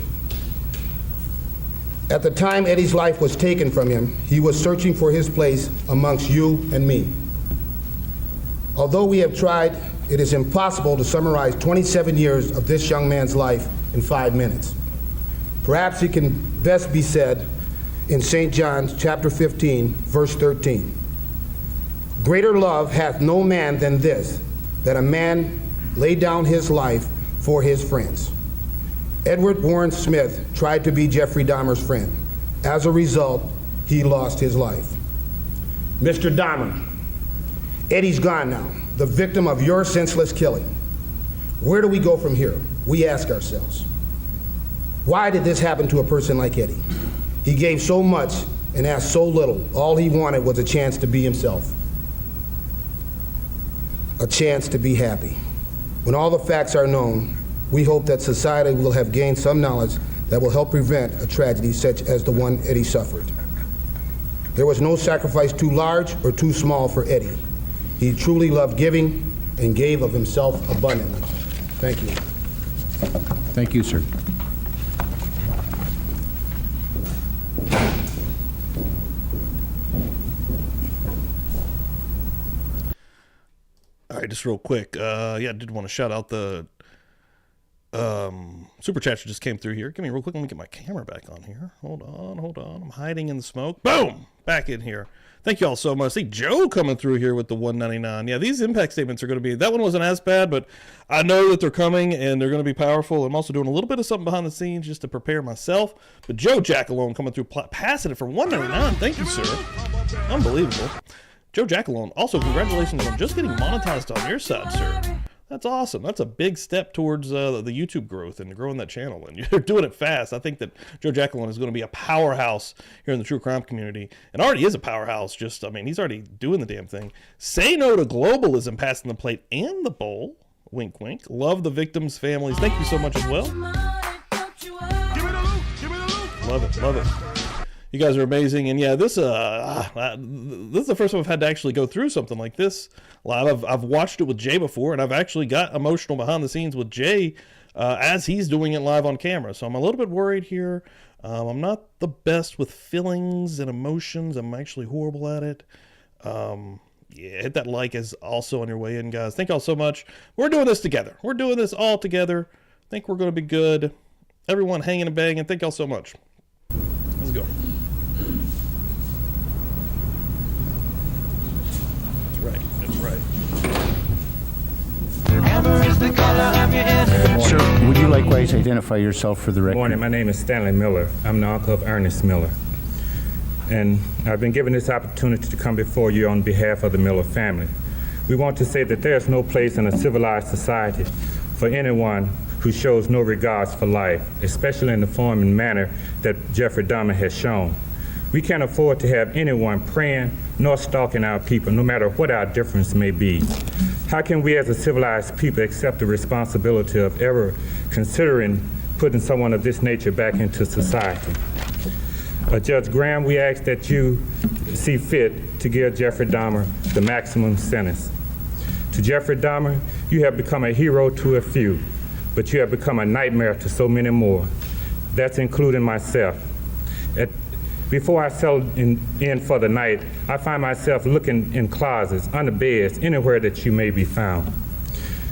S10: At the time Eddie's life was taken from him, he was searching for his place amongst you and me. Although we have tried, it is impossible to summarize 27 years of this young man's life in 5 minutes. Perhaps it can best be said in St. John chapter 15, verse 13. Greater love hath no man than this, that a man lay down his life for his friends. Edward Warren Smith tried to be Jeffrey Dahmer's friend. As a result, he lost his life. Mr. Dahmer, Eddie's gone now, the victim of your senseless killing. Where do we go from here? We ask ourselves. Why did this happen to a person like Eddie? He gave so much and asked so little. All he wanted was a chance to be himself, a chance to be happy. When all the facts are known, we hope that society will have gained some knowledge that will help prevent a tragedy such as the one Eddie suffered. There was no sacrifice too large or too small for Eddie. He truly loved giving and gave of himself abundantly. Thank you.
S1: Thank you, sir.
S3: All right, just real quick. I did want to shout out the super chat that just came through here. Give me real quick. Let me get my camera back on here. Hold on. I'm hiding in the smoke. Boom! Back in here. Thank you all so much. See Joe coming through here with the 199. Yeah, these impact statements are going to be, that one wasn't as bad, but I know that they're coming and they're going to be powerful. I'm also doing a little bit of something behind the scenes just to prepare myself. But Joe Jackalone coming through, passing it for 199. Thank you, sir. Unbelievable. Joe Jackalone, also congratulations on just getting monetized on your side, sir. That's awesome. That's a big step towards the YouTube growth and growing that channel. And you're doing it fast. I think that Joe Jackalone is going to be a powerhouse here in the true crime community. And already is a powerhouse. Just, I mean, he's already doing the damn thing. Say no to globalism, passing the plate and the bowl. Wink, wink. Love the victims' families. Thank you so much as well. Love it. Love it. You guys are amazing, and yeah, this is the first time I've had to actually go through something like this live. I've watched it with Jay before, and I've actually got emotional behind the scenes with Jay as he's doing it live on camera. So I'm a little bit worried here. I'm not the best with feelings and emotions. I'm actually horrible at it. Yeah, hit that like is also on your way in, guys. Thank y'all so much. We're doing this together. We're doing this all together. I think we're going to be good. Everyone hanging and banging. Thank y'all so much. Let's go. That's right.
S1: Sir, would you likewise identify yourself for the record?
S11: Good morning. My name is Stanley Miller. I'm the uncle of Ernest Miller. And I've been given this opportunity to come before you on behalf of the Miller family. We want to say that there's no place in a civilized society for anyone who shows no regards for life, especially in the form and manner that Jeffrey Dahmer has shown. We can't afford to have anyone preying nor stalking our people, no matter what our difference may be. How can we as a civilized people accept the responsibility of ever considering putting someone of this nature back into society? Judge Graham, we ask that you see fit to give Jeffrey Dahmer the maximum sentence. To Jeffrey Dahmer, you have become a hero to a few, but you have become a nightmare to so many more. That's including myself. Before I settle in for the night, I find myself looking in closets, under beds, anywhere that you may be found.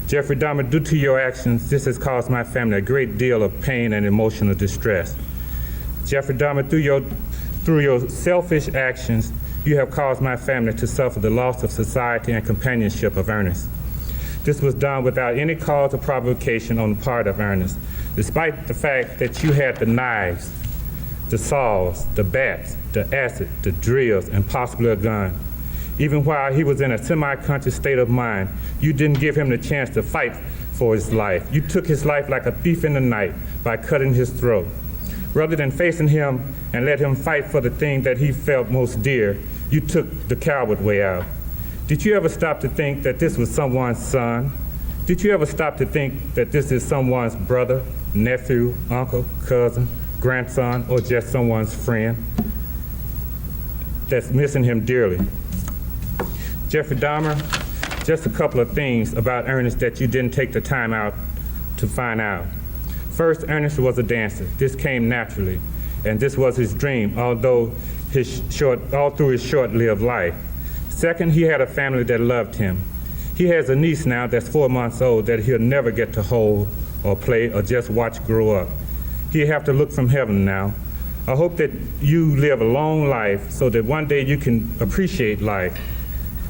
S11: Jeffrey Dahmer, due to your actions, this has caused my family a great deal of pain and emotional distress. Jeffrey Dahmer, through your selfish actions, you have caused my family to suffer the loss of society and companionship of Ernest. This was done without any cause or provocation on the part of Ernest, despite the fact that you had the knives, the saws, the bats, the acid, the drills, and possibly a gun. Even while he was in a semi-conscious state of mind, you didn't give him the chance to fight for his life. You took his life like a thief in the night by cutting his throat. Rather than facing him and let him fight for the thing that he felt most dear, you took the coward way out. Did you ever stop to think that this was someone's son? Did you ever stop to think that this is someone's brother, nephew, uncle, cousin, grandson, or just someone's friend that's missing him dearly? Jeffrey Dahmer, just a couple of things about Ernest that you didn't take the time out to find out. First, Ernest was a dancer. This came naturally, and this was his dream, all through his short-lived life. Second, he had a family that loved him. He has a niece now that's 4 months old that he'll never get to hold or play or just watch grow up. He'll have to look from heaven now. I hope that you live a long life so that one day you can appreciate life.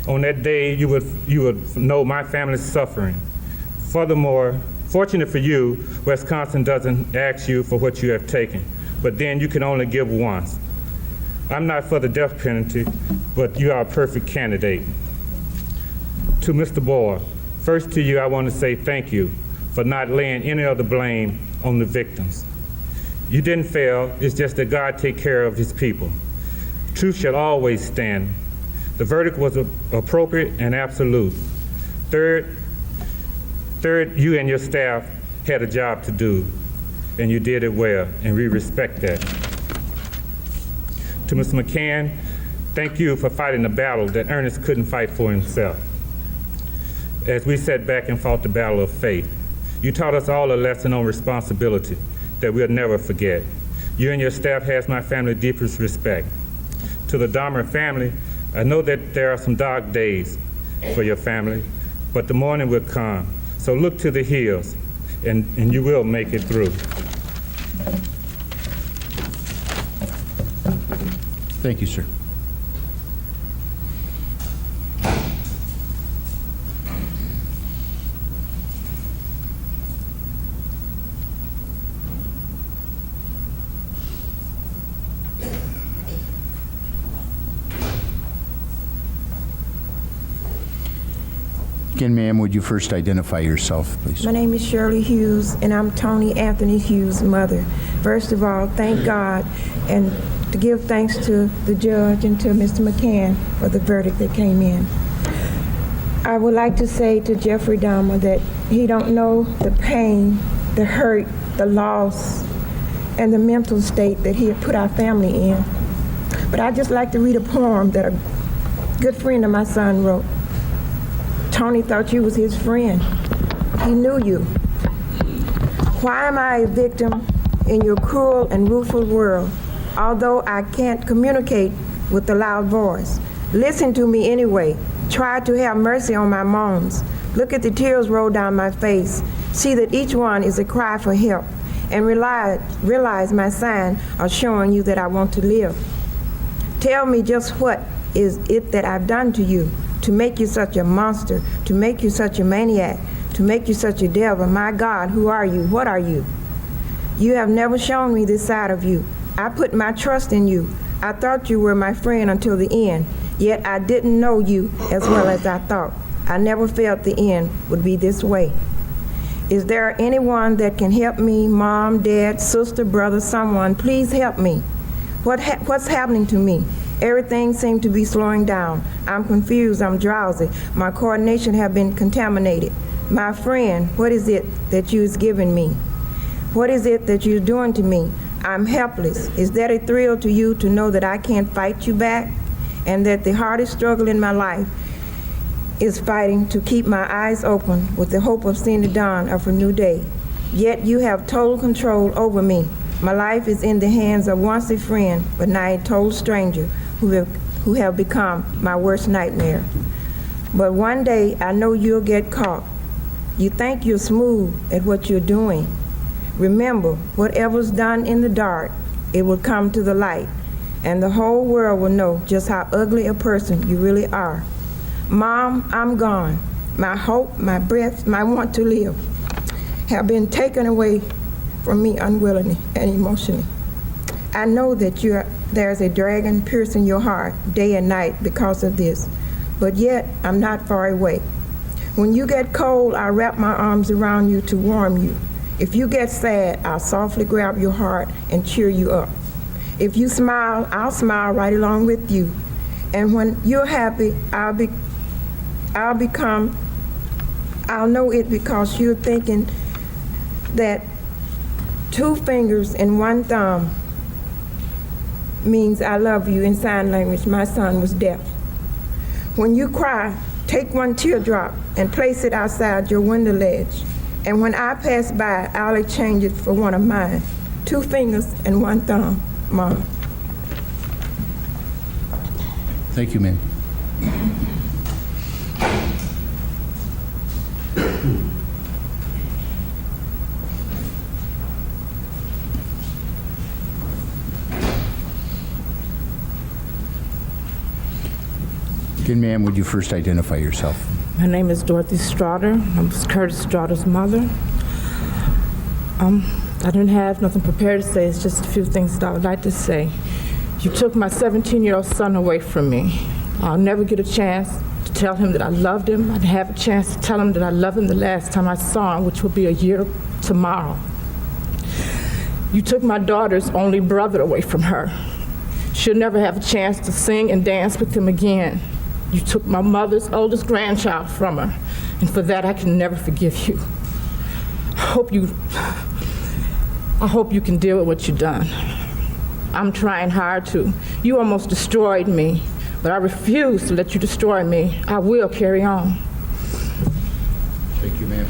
S11: On that day, you would know my family's suffering. Furthermore, fortunate for you, Wisconsin doesn't ask you for what you have taken, but then you can only give once. I'm not for the death penalty, but you are a perfect candidate. To Mr. Boyle, first to you, I want to say thank you for not laying any of the blame on the victims. You didn't fail, it's just that God take care of his people. Truth shall always stand. The verdict was appropriate and absolute. Third, you and your staff had a job to do, and you did it well, and we respect that. To Mr. McCann, thank you for fighting the battle that Ernest couldn't fight for himself. As we sat back and fought the battle of faith, you taught us all a lesson on responsibility that we'll never forget. You and your staff has my family's deepest respect. To the Dahmer family, I know that there are some dark days for your family, but the morning will come. So look to the hills, and you will make it through.
S1: Thank you, sir. Again, ma'am, would you first identify yourself, please?
S12: My name is Shirley Hughes, and I'm Tony Anthony Hughes' mother. First of all, thank God, and to give thanks to the judge and to Mr. McCann for the verdict that came in. I would like to say to Jeffrey Dahmer that he don't know the pain, the hurt, the loss, and the mental state that he had put our family in. But I'd just like to read a poem that a good friend of my son wrote. Tony thought you was his friend. He knew you. Why am I a victim in your cruel and rueful world, although I can't communicate with a loud voice? Listen to me anyway. Try to have mercy on my moans. Look at the tears roll down my face. See that each one is a cry for help. And realize my sign of showing you that I want to live. Tell me just what is it that I've done to you to make you such a monster, to make you such a maniac, to make you such a devil. My God, who are you? What are you? You have never shown me this side of you. I put my trust in you. I thought you were my friend until the end, yet I didn't know you as well as I thought. I never felt the end would be this way. Is there anyone that can help me? Mom, dad, sister, brother, someone, please help me. What's happening to me? Everything seems to be slowing down. I'm confused, I'm drowsy. My coordination have been contaminated. My friend, what is it that you're giving me? What is it that you're doing to me? I'm helpless. Is that a thrill to you to know that I can't fight you back? And that the hardest struggle in my life is fighting to keep my eyes open with the hope of seeing the dawn of a new day. Yet you have total control over me. My life is in the hands of once a friend, but now a total stranger who have become my worst nightmare. But one day I know you'll get caught. You think you're smooth at what you're doing. Remember, whatever's done in the dark, it will come to the light. and the whole world will know just how ugly a person you really are. Mom, I'm gone. My hope, my breath, my want to live have been taken away from me unwillingly and emotionally. I know that there's a dragon piercing your heart day and night because of this, but yet I'm not far away. When you get cold, I wrap my arms around you to warm you. If you get sad, I'll softly grab your heart and cheer you up. If you smile, I'll smile right along with you. And when you're happy, I'll know it because you're thinking that 2 fingers and 1 thumb means I love you in sign language. My son was deaf. When you cry, take 1 teardrop and place it outside your window ledge. And when I pass by, I'll exchange it for one of mine. 2 fingers and 1 thumb, Mom.
S1: Thank you, ma'am. Again, ma'am, would you first identify yourself?
S13: My name is Dorothy Straughter. I'm Curtis Straughter's mother. I didn't have nothing prepared to say. It's just a few things that I would like to say. You took my 17-year-old son away from me. I'll never get a chance to tell him that I loved him. I'd have a chance to tell him that I love him the last time I saw him, which will be a year tomorrow. You took my daughter's only brother away from her. She'll never have a chance to sing and dance with him again. You took my mother's oldest grandchild from her, and for that I can never forgive you. I hope you can deal with what you've done. I'm trying hard to. You almost destroyed me, but I refuse to let you destroy me. I will carry on.
S1: Thank you, ma'am.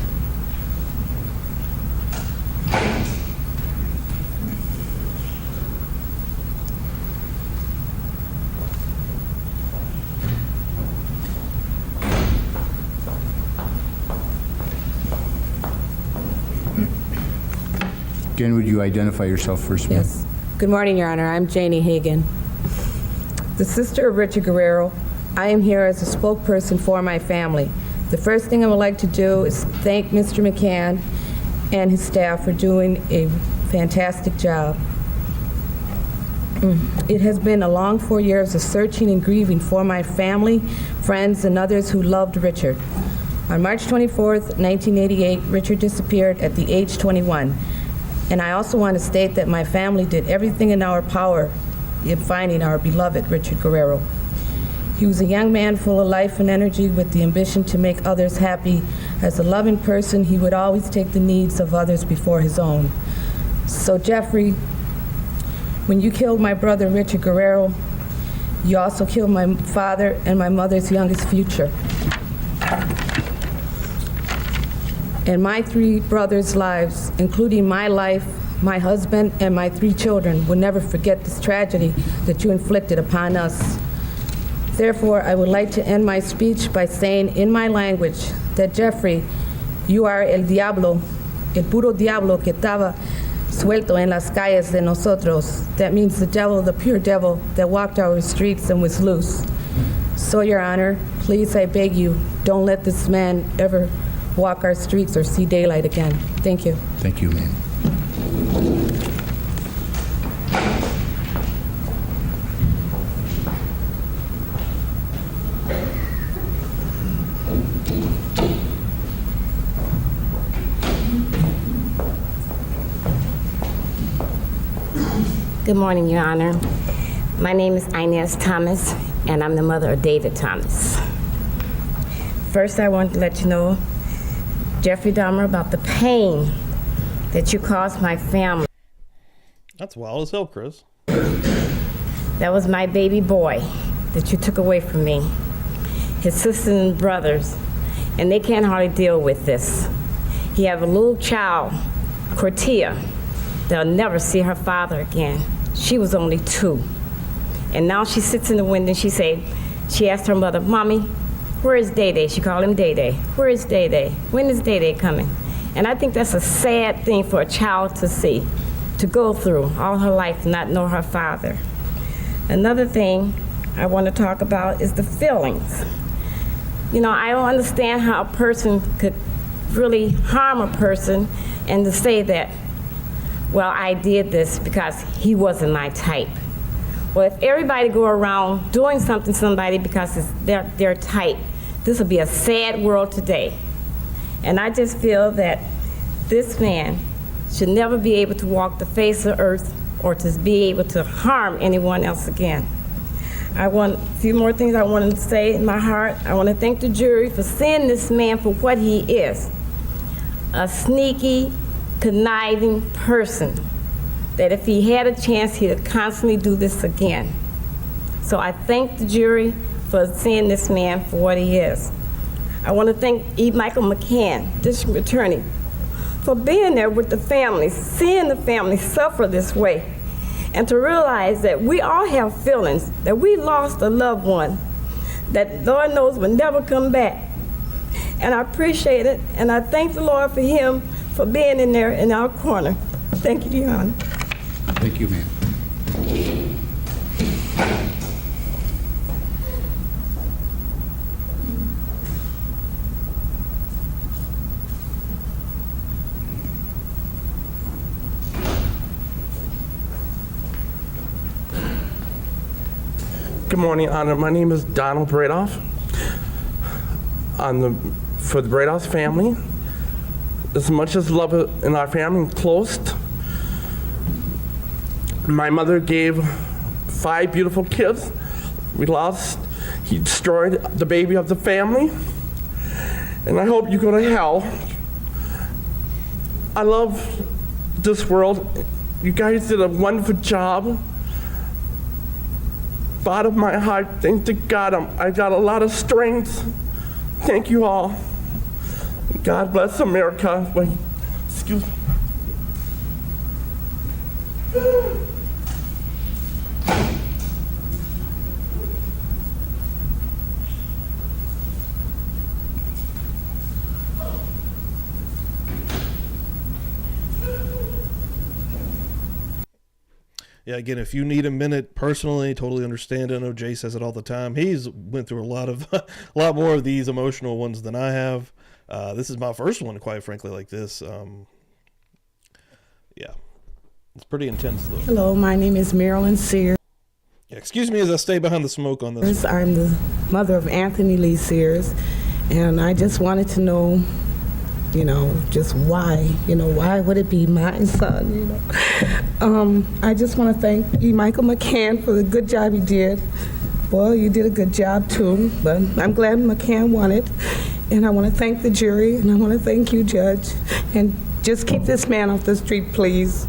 S1: Again, would you identify yourself first, ma'am?
S14: Yes. Good morning, Your Honor. I'm Janie Hagan, the sister of Richard Guerrero. I am here as a spokesperson for my family. The first thing I would like to do is thank Mr. McCann and his staff for doing a fantastic job. It has been a long 4 years of searching and grieving for my family, friends, and others who loved Richard. On March 24th, 1988, Richard disappeared at the age 21. And I also want to state that my family did everything in our power in finding our beloved Richard Guerrero. He was a young man full of life and energy with the ambition to make others happy. As a loving person, he would always take the needs of others before his own. So Jeffrey, when you killed my brother Richard Guerrero, you also killed my father and my mother's youngest future. And my 3 brothers' lives, including my life, my husband, and my 3 children, will never forget this tragedy that you inflicted upon us. Therefore, I would like to end my speech by saying in my language that Jeffrey, you are el diablo, el puro diablo que estaba suelto en las calles de nosotros. That means the devil, the pure devil that walked our streets and was loose. So, Your Honor, please, I beg you, don't let this man ever walk our streets or see daylight again. Thank you.
S1: Thank you, ma'am.
S15: Good morning, Your Honor. My name is Inez Thomas, and I'm the mother of David Thomas. First, I want to let you know, Jeffrey Dahmer, about the pain that you caused my family.
S3: That's wild as hell, Chris.
S15: That was my baby boy that you took away from me. His sisters and brothers, and they can't hardly deal with this. He have a little child, Cortia, that'll never see her father again. She was only 2. And now she sits in the window and she asked her mother, Mommy, where is Day-Day? She called him Day-Day. Where is Day-Day? When is Day-Day coming? And I think that's a sad thing for a child to see, to go through all her life and not know her father. Another thing I want to talk about is the feelings. You know, I don't understand how a person could really harm a person and to say that, well, I did this because he wasn't my type. Well, if everybody go around doing something to somebody because it's their type, this would be a sad world today. And I just feel that this man should never be able to walk the face of earth or to be able to harm anyone else again. I want a few more things I want to say in my heart. I want to thank the jury for seeing this man for what he is, a sneaky, conniving person, that if he had a chance, he'd constantly do this again. So I thank the jury for seeing this man for what he is. I want to thank E. Michael McCann, District Attorney, for being there with the families, seeing the families suffer this way, and to realize that we all have feelings, that we lost a loved one that Lord knows will never come back. And I appreciate it, and I thank the Lord for him for being in there in our corner. Thank you, Your Honor.
S1: Thank you, ma'am.
S16: Good morning, Honor. My name is Donald Bradoff. For the Bradoff family, as much as love in our family close, my mother gave 5 beautiful kids. We lost, he destroyed the baby of the family, and I hope you go to hell. I love this world. You guys did a wonderful job. Bottom of my heart, thank to God, I got a lot of strength. Thank you all. God bless America. Wait, excuse me.
S3: Yeah, again, if you need a minute personally, totally understand. I know Jay says it all the time. He's went through a lot more of these emotional ones than I have. This is my first one, quite frankly, like this. Yeah, it's pretty intense, though.
S17: Hello, my name is Marilyn Sears.
S3: Yeah, excuse me as I stay behind the smoke on this.
S17: I'm the mother of Anthony Lee Sears, and I just wanted to know, just why, why would it be my son, I just want to thank E. Michael McCann for the good job he did. Well, you did a good job too, but I'm glad McCann won it. And I want to thank the jury, and I want to thank you, Judge. And just keep this man off the street, please.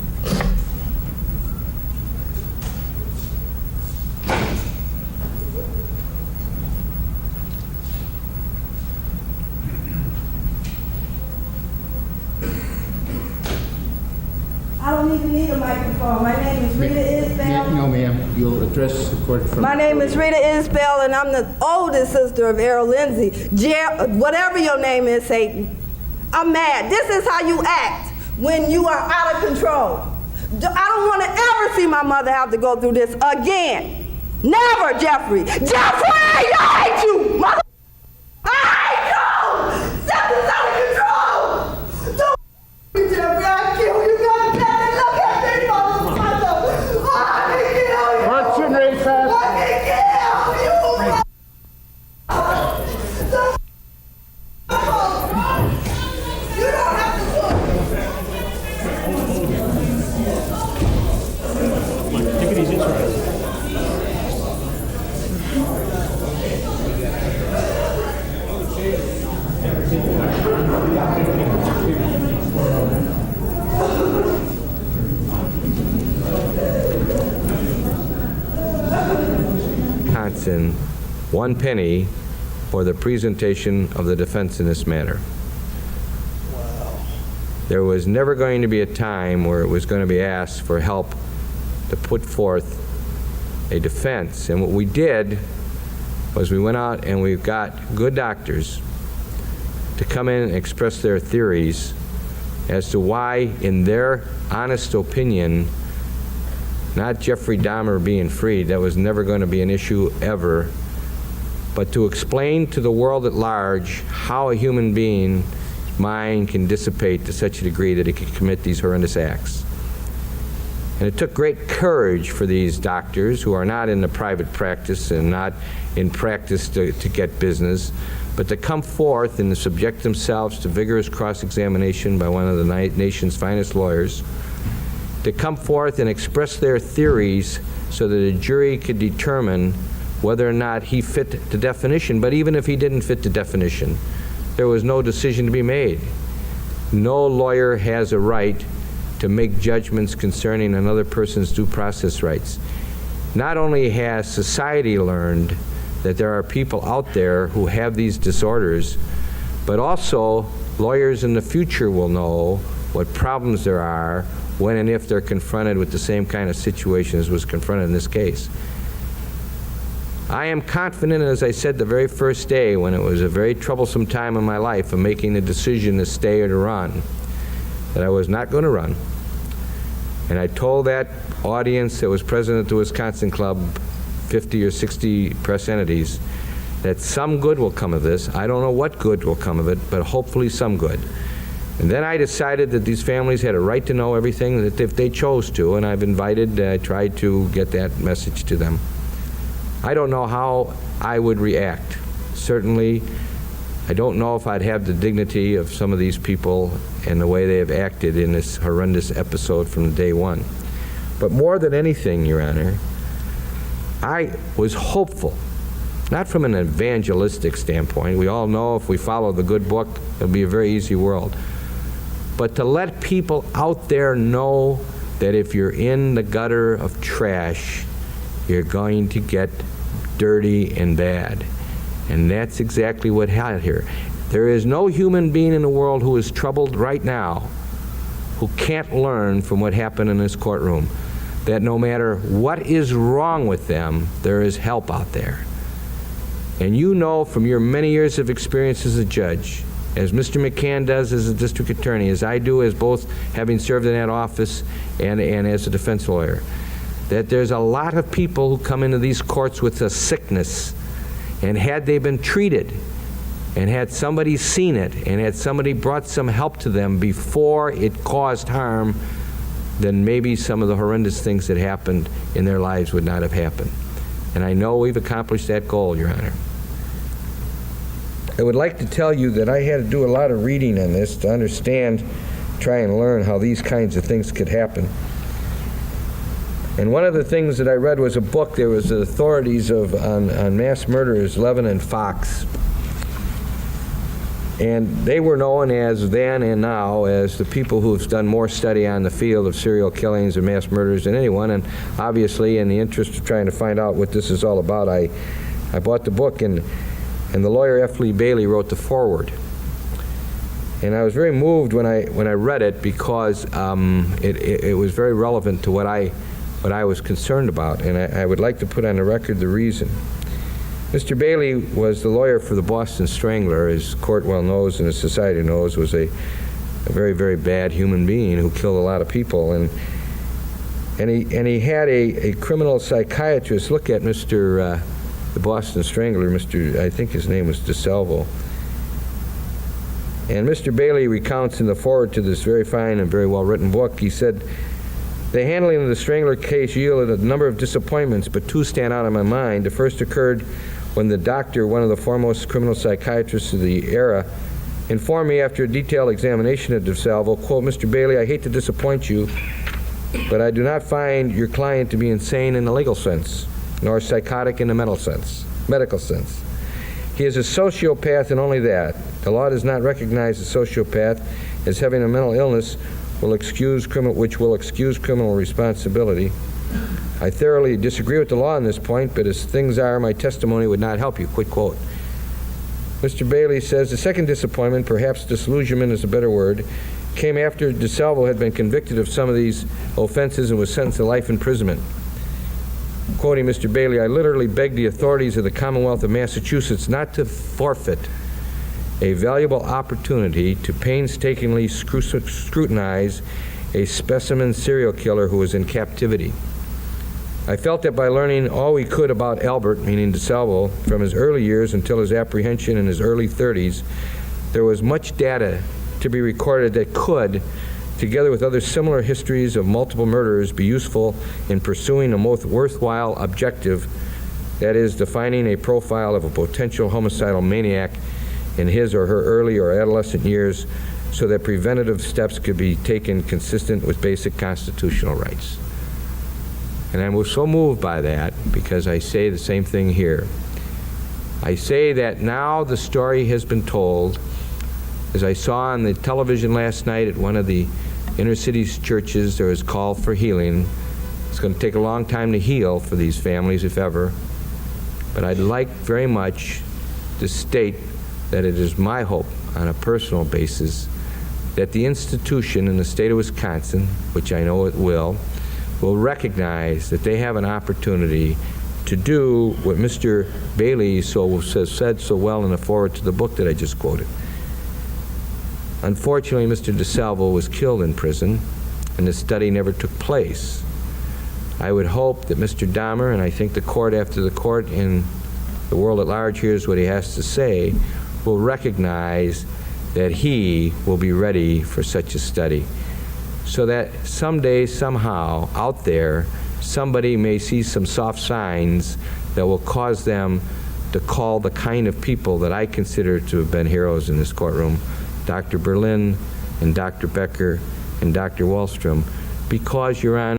S18: I don't even need a microphone. My name is Rita Isbell.
S1: No, ma'am. You'll address the court from...
S18: My name is Rita Isbell, and I'm the oldest sister of Errol Lindsay. Whatever your name is, Satan, I'm mad. This is how you act when you are out of control. I don't want to ever see my mother have to go through this again. Never, Jeffrey. Jeffrey, I hate you, mother. I hate you. Something's out of control. Don't Jeffrey, I kill you. God damn it. Look at me, motherfucker. I can kill you.
S1: Court's in recess.
S18: I can kill you. You don't have to
S2: Take it easy, it's right.
S7: Wisconsin, 1 penny for the presentation of the defense in this matter. There was never going to be a time where it was going to be asked for help to put forth a defense. And what we did was we went out and we got good doctors to come in and express their theories as to why, in their honest opinion, not Jeffrey Dahmer being freed. That was never going to be an issue ever. But to explain to the world at large how a human being's mind can dissipate to such a degree that it can commit these horrendous acts. And it took great courage for these doctors who are not in the private practice and not in practice to get business, but to come forth and to subject themselves to vigorous cross-examination by one of the nation's finest lawyers, to come forth and express their theories so that a jury could determine whether or not he fit the definition. But even if he didn't fit the definition, there was no decision to be made. No lawyer has a right to make judgments concerning another person's due process rights. Not only has society learned that there are people out there who have these disorders, but also lawyers in the future will know what problems there are when and if they're confronted with the same kind of situation as was confronted in this case. I am confident, as I said the very first day when it was a very troublesome time in my life of making the decision to stay or to run, that I was not going to run. And I told that audience that was present at the Wisconsin Club, 50 or 60 press entities, that some good will come of this. I don't know what good will come of it, but hopefully some good. And then I decided that these families had a right to know everything that if they chose to, and I've tried to get that message to them. I don't know how I would react. Certainly, I don't know if I'd have the dignity of some of these people and the way they have acted in this horrendous episode from day one. But more than anything, Your Honor, I was hopeful, not from an evangelistic standpoint. We all know if we follow the good book, it'll be a very easy world. But to let people out there know that if you're in the gutter of trash, you're going to get dirty and bad. And that's exactly what happened here. There is no human being in the world who is troubled right now who can't learn from what happened in this courtroom, that no matter what is wrong with them, there is help out there. And you know from your many years of experience as a judge, as Mr. McCann does as a district attorney, as I do as both having served in that office and as a defense lawyer, that there's a lot of people who come into these courts with a sickness, and had they been treated, and had somebody seen it, and had somebody brought some help to them before it caused harm, then maybe some of the horrendous things that happened in their lives would not have happened. And I know we've accomplished that goal, Your Honor. I would like to tell you that I had to do a lot of reading on this to understand, try and learn how these kinds of things could happen. And one of the things that I read was a book. There was the authorities on mass murderers, Levin and Fox. And they were known as then and now as the people who have done more study on the field of serial killings and mass murders than anyone. And obviously, in the interest of trying to find out what this is all about, I bought the book, and the lawyer F. Lee Bailey wrote the foreword. And I was very moved when I read it because it was very relevant to what I was concerned about, and I would like to put on the record the reason. Mr. Bailey was the lawyer for the Boston Strangler, as court well knows and as society knows, was a very, very bad human being who killed a lot of people. And he had a criminal psychiatrist look at the Boston Strangler, I think his name was DeSalvo. And Mr. Bailey recounts in the foreword to this very fine and very well-written book, he said, "The handling of the Strangler case yielded a number of disappointments, but two stand out in my mind. The first occurred when the doctor, one of the foremost criminal psychiatrists of the era, informed me after a detailed examination of DeSalvo, quote, Mr. Bailey, I hate to disappoint you, but I do not find your client to be insane in the legal sense, nor psychotic in the medical sense. He is a sociopath and only that. The law does not recognize a sociopath as having a mental illness which will excuse criminal responsibility. I thoroughly disagree with the law on this point, but as things are, my testimony would not help you," quit quote. Mr. Bailey says, the second disappointment, perhaps disillusionment is a better word, came after DeSalvo had been convicted of some of these offenses and was sentenced to life imprisonment. Quoting Mr. Bailey, I literally beg the authorities of the Commonwealth of Massachusetts not to forfeit a valuable opportunity to painstakingly scrutinize a specimen serial killer who is in captivity. I felt that by learning all we could about Albert, meaning DeSalvo, from his early years until his apprehension in his early 30s, there was much data to be recorded that could, together with other similar histories of multiple murders, be useful in pursuing a most worthwhile objective, that is, defining a profile of a potential homicidal maniac in his or her early or adolescent years so that preventative steps could be taken consistent with basic constitutional rights. And I was so moved by that because I say the same thing here. I say that now the story has been told, as I saw on the television last night at one of the inner city churches, there was call for healing. It's going to take a long time to heal for these families, if ever. But I'd like very much to state that it is my hope, on a personal basis, that the institution in the state of Wisconsin, which I know it will recognize that they have an opportunity to do what Mr. Bailey has said so well in the foreword to the book that I just quoted. Unfortunately, Mr. DeSalvo was killed in prison, and the study never took place. I would hope that Mr. Dahmer, and I think the court, after the court in the world at large hears what he has to say, will recognize that he will be ready for such a study, so that someday, somehow, out there, somebody may see some soft signs that will cause them to call the kind of people that I consider to have been heroes in this courtroom, Dr. Berlin and Dr. Becker and Dr. Wallstrom, because, Your Honor,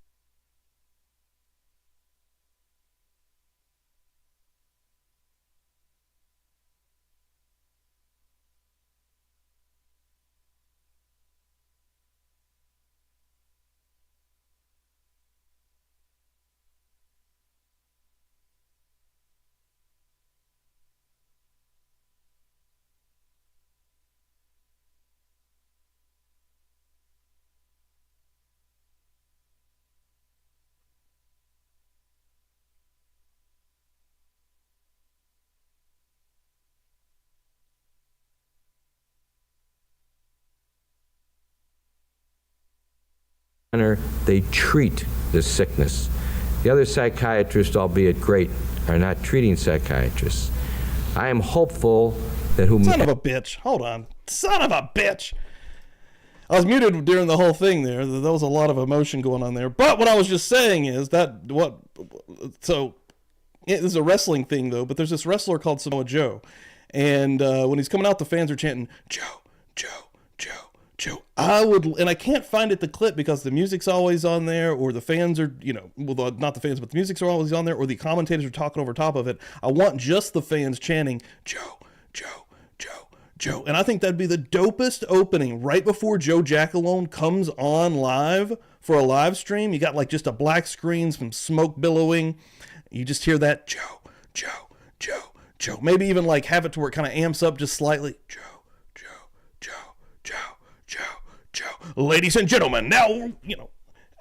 S7: they treat this sickness. The other psychiatrists, albeit great, are not treating psychiatrists. I am hopeful that
S3: Son of a bitch. Hold on. Son of a bitch. I was muted during the whole thing there. There was a lot of emotion going on there. But what I was just saying is that this is a wrestling thing, though, but there's this wrestler called Samoa Joe. And when he's coming out, the fans are chanting, Joe, Joe, Joe, Joe. And I can't find it the clip because the music's always on there, or the fans are, well, not the fans, but the music's are always on there, or the commentators are talking over top of it. I want just the fans chanting, Joe, Joe, Joe, Joe. And I think that'd be the dopest opening right before Joe Jackalone comes on live for a live stream. You got like just a black screen, some smoke billowing. You just hear that, Joe, Joe, Joe, Joe. Maybe even like have it to where it kind of amps up just slightly. Joe, Joe, Joe, Joe, Joe, Joe. Ladies and gentlemen, now,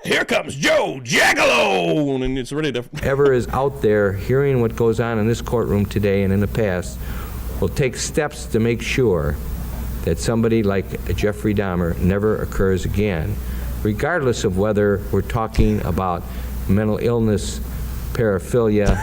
S3: here comes Joe Jackalone. And it's ready to...
S7: Whoever is out there hearing what goes on in this courtroom today and in the past will take steps to make sure that somebody like Jeffrey Dahmer never occurs again, regardless of whether we're talking about mental illness, paraphilia,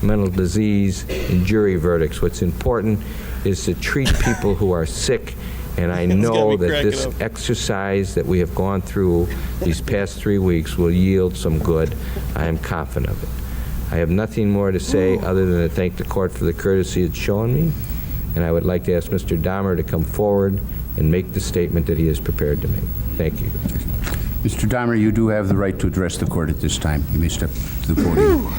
S7: mental disease, and jury verdicts. What's important is to treat people who are sick, and I know that this exercise that we have gone through these past 3 weeks will yield some good. I am confident of it. I have nothing more to say other than to thank the court for the courtesy it's shown me, and I would like to ask Mr. Dahmer to come forward and make the statement that he is prepared to make. Thank you.
S1: Mr. Dahmer, you do have the right to address the court at this time. You may step to the podium.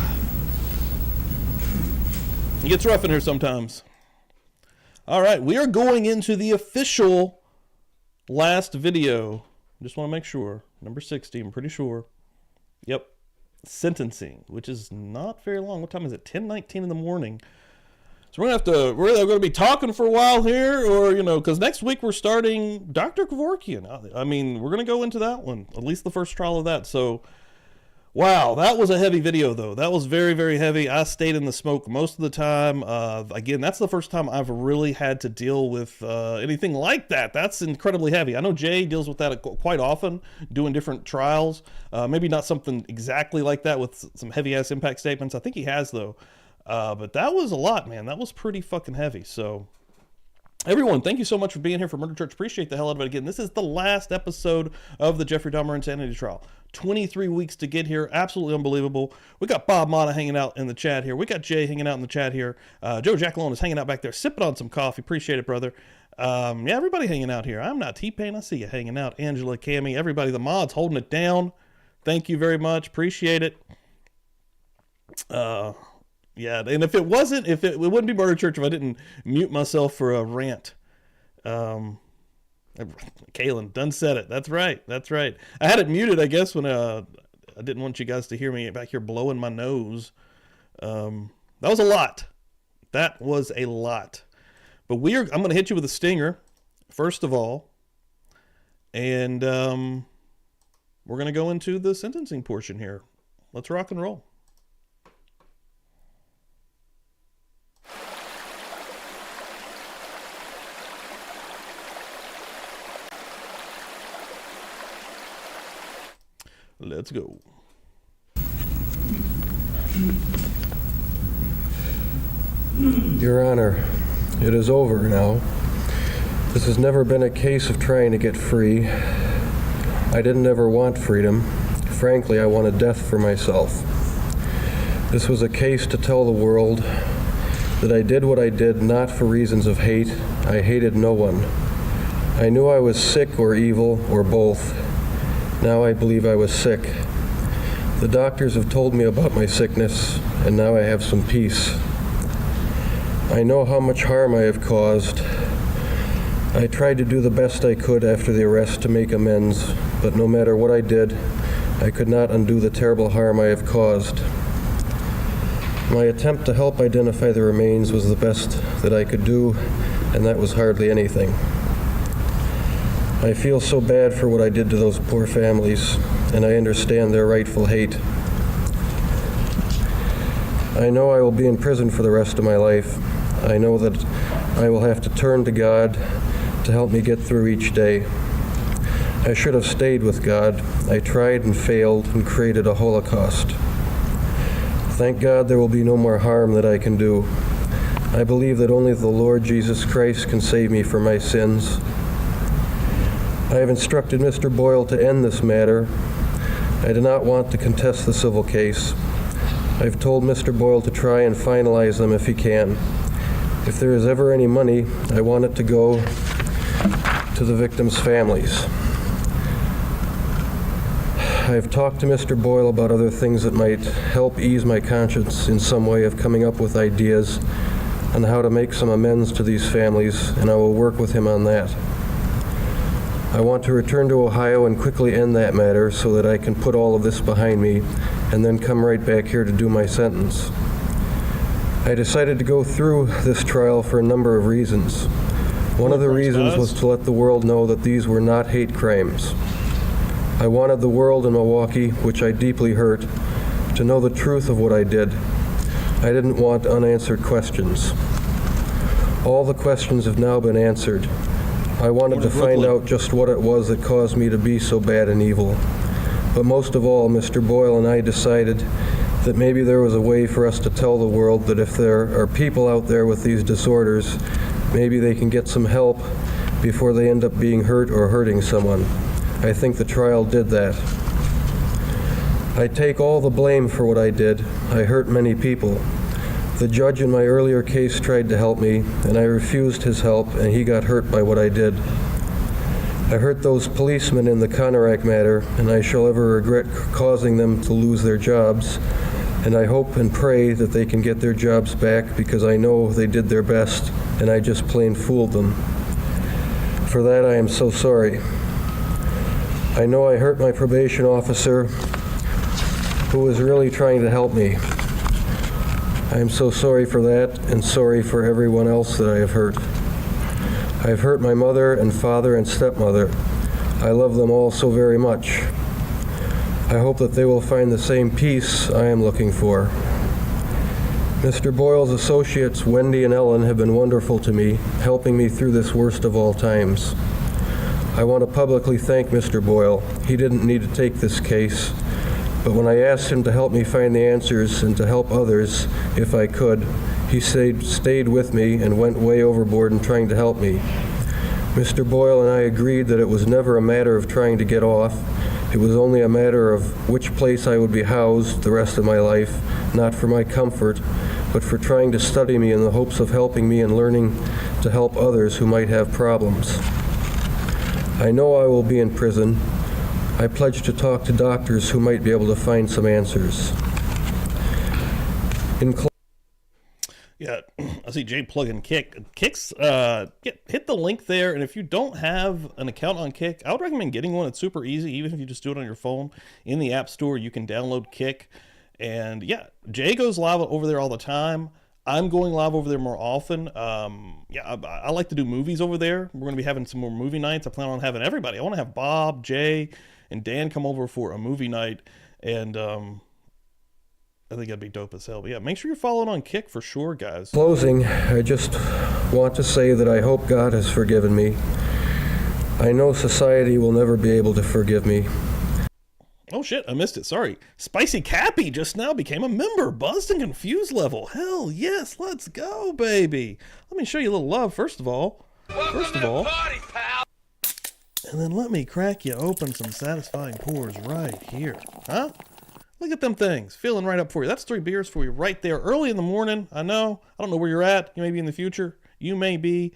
S3: It gets rough in here sometimes. All right, we are going into the official last video. Just want to make sure. Number 60, I'm pretty sure. Yep. Sentencing, which is not very long. What time is it? 10:19 in the morning. So we're going to be talking for a while here, or, because next week we're starting Dr. Kevorkian. I mean, we're going to go into that one, at least the first trial of that. So Wow, that was a heavy video, though. That was very, very heavy. I stayed in the smoke most of the time. Again, that's the first time I've really had to deal with anything like that. That's incredibly heavy. I know Jay deals with that quite often, doing different trials. Maybe not something exactly like that with some heavy-ass impact statements. I think he has, though. But that was a lot, man. That was pretty fucking heavy. So, everyone, thank you so much for being here for Murder Church. Appreciate the hell out of it. Again, this is the last episode of the Jeffrey Dahmer insanity trial. 23 weeks to get here. Absolutely unbelievable. We got Bob Mata hanging out in the chat here. We got Jay hanging out in the chat here. Joe Jackalone is hanging out back there, sipping on some coffee. Appreciate it, brother. Yeah, everybody hanging out here. I'm not T-Pain. I see you hanging out. Angela, Cammie, everybody, the mods holding it down. Thank you very much. Appreciate it. Yeah, and if it wouldn't be Murder Church if I didn't mute myself for a rant. Kalen done said it. That's right. I had it muted, I guess, when I didn't want you guys to hear me back here blowing my nose. That was a lot. But I'm going to hit you with a stinger, first of all, and we're going to go into the sentencing portion here. Let's rock and roll. Let's go.
S19: Your Honor, it is over now. This has never been a case of trying to get free. I didn't ever want freedom. Frankly, I wanted death for myself. This was a case to tell the world that I did what I did not for reasons of hate. I hated no one. I knew I was sick or evil or both. Now I believe I was sick. The doctors have told me about my sickness, and now I have some peace. I know how much harm I have caused. I tried to do the best I could after the arrest to make amends, but no matter what I did, I could not undo the terrible harm I have caused. My attempt to help identify the remains was the best that I could do, and that was hardly anything. I feel so bad for what I did to those poor families, and I understand their rightful hate. I know I will be in prison for the rest of my life. I know that I will have to turn to God to help me get through each day. I should have stayed with God. I tried and failed and created a holocaust. Thank God there will be no more harm that I can do. I believe that only the Lord Jesus Christ can save me from my sins. I have instructed Mr. Boyle to end this matter. I do not want to contest the civil case. I've told Mr. Boyle to try and finalize them if he can. If there is ever any money, I want it to go to the victims' families. I've talked to Mr. Boyle about other things that might help ease my conscience in some way of coming up with ideas on how to make some amends to these families, and I will work with him on that. I want to return to Ohio and quickly end that matter so that I can put all of this behind me and then come right back here to do my sentence. I decided to go through this trial for a number of reasons. One of the reasons was to let the world know that these were not hate crimes. I wanted the world in Milwaukee, which I deeply hurt, to know the truth of what I did. I didn't want unanswered questions. All the questions have now been answered. I wanted to find out just what it was that caused me to be so bad and evil. But most of all, Mr. Boyle and I decided that maybe there was a way for us to tell the world that if there are people out there with these disorders, maybe they can get some help before they end up being hurt or hurting someone. I think the trial did that. I take all the blame for what I did. I hurt many people. The judge in my earlier case tried to help me, and I refused his help, and he got hurt by what I did. I hurt those policemen in the Conorak matter, and I shall ever regret causing them to lose their jobs, and I hope and pray that they can get their jobs back because I know they did their best, and I just plain fooled them. For that, I am so sorry. I know I hurt my probation officer, who was really trying to help me. I am so sorry for that, and sorry for everyone else that I have hurt. I have hurt my mother and father and stepmother. I love them all so very much. I hope that they will find the same peace I am looking for. Mr. Boyle's associates, Wendy and Ellen, have been wonderful to me, helping me through this worst of all times. I want to publicly thank Mr. Boyle. He didn't need to take this case, but when I asked him to help me find the answers and to help others, if I could, he stayed with me and went way overboard in trying to help me. Mr. Boyle and I agreed that it was never a matter of trying to get off. It was only a matter of which place I would be housed the rest of my life, not for my comfort, but for trying to study me in the hopes of helping me and learning to help others who might have problems. I know I will be in prison. I pledge to talk to doctors who might be able to find some answers.
S3: Yeah, I see Jay plugging Kick. Kick's, hit the link there, and if you don't have an account on Kick, I would recommend getting one. It's super easy, even if you just do it on your phone. In the App Store, you can download Kick. And yeah, Jay goes live over there all the time. I'm going live over there more often. I like to do movies over there. We're going to be having some more movie nights. I plan on having everybody. I want to have Bob, Jay, and Dan come over for a movie night. And I think that'd be dope as hell. But yeah, make sure you're following on Kick for sure, guys.
S19: Closing, I just want to say that I hope God has forgiven me. I know society will never be able to forgive me.
S3: Oh shit, I missed it. Sorry. Spicy Cappy just now became a member. Buzzed and confused level. Hell yes, let's go, baby. Let me show you a little love, first of all. And then let me crack you open some satisfying pours right here. Huh? Look at them things. Feeling right up for you. That's 3 beers for you right there. Early in the morning. I know. I don't know where you're at. You may be in the future. You may be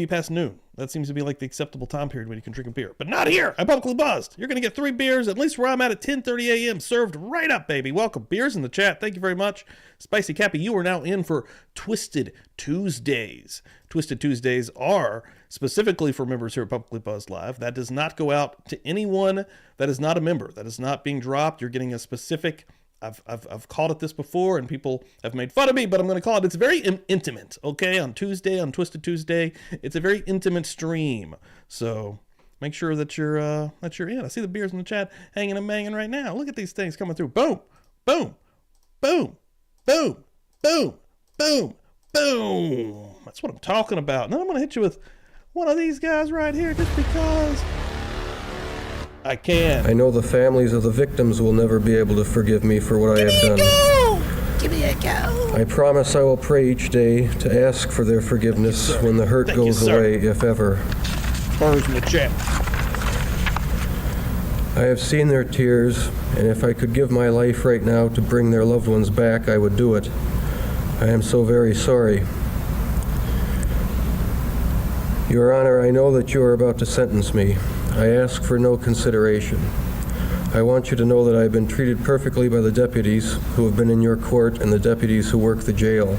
S3: past noon. That seems to be like the acceptable time period when you can drink a beer. But not here at Publicly Buzzed. You're going to get 3 beers, at least where I'm at 10:30 a.m. served right up, baby. Welcome. Beers in the chat. Thank you very much. Spicy Cappy, you are now in for Twisted Tuesdays. Twisted Tuesdays are specifically for members here at Publicly Buzzed Live. That does not go out to anyone that is not a member. That is not being dropped. You're getting a specific... I've called it this before, and people have made fun of me, but I'm going to call it. It's very intimate, okay? On Tuesday, on Twisted Tuesday, it's a very intimate stream. So make sure that you're in. I see the beers in the chat hanging and banging right now. Look at these things coming through. Boom, boom, boom, boom, boom, boom, boom. That's what I'm talking about. And then I'm going to hit you with one of these guys right here, just because I can.
S19: I know the families of the victims will never be able to forgive me for what I have done.
S4: Give me a go.
S19: I promise I will pray each day to ask for their forgiveness when the hurt goes away, if ever.
S3: Bars in the chat.
S19: I have seen their tears, and if I could give my life right now to bring their loved ones back, I would do it. I am so very sorry. Your Honor, I know that you are about to sentence me. I ask for no consideration. I want you to know that I have been treated perfectly by the deputies who have been in your court and the deputies who work the jail.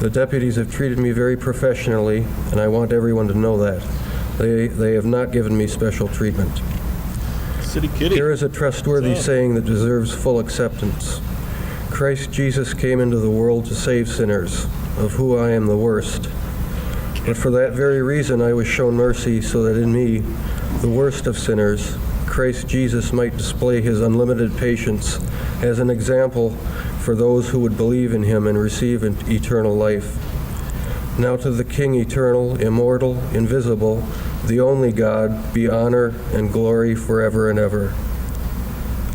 S19: The deputies have treated me very professionally, and I want everyone to know that. They have not given me special treatment.
S3: City Kitty.
S19: Here is a trustworthy saying that deserves full acceptance. Christ Jesus came into the world to save sinners, of who I am the worst. But for that very reason I was shown mercy, so that in me, the worst of sinners, Christ Jesus might display his unlimited patience as an example for those who would believe in him and receive eternal life. Now to the King eternal, immortal, invisible, the only God, be honor and glory forever and ever.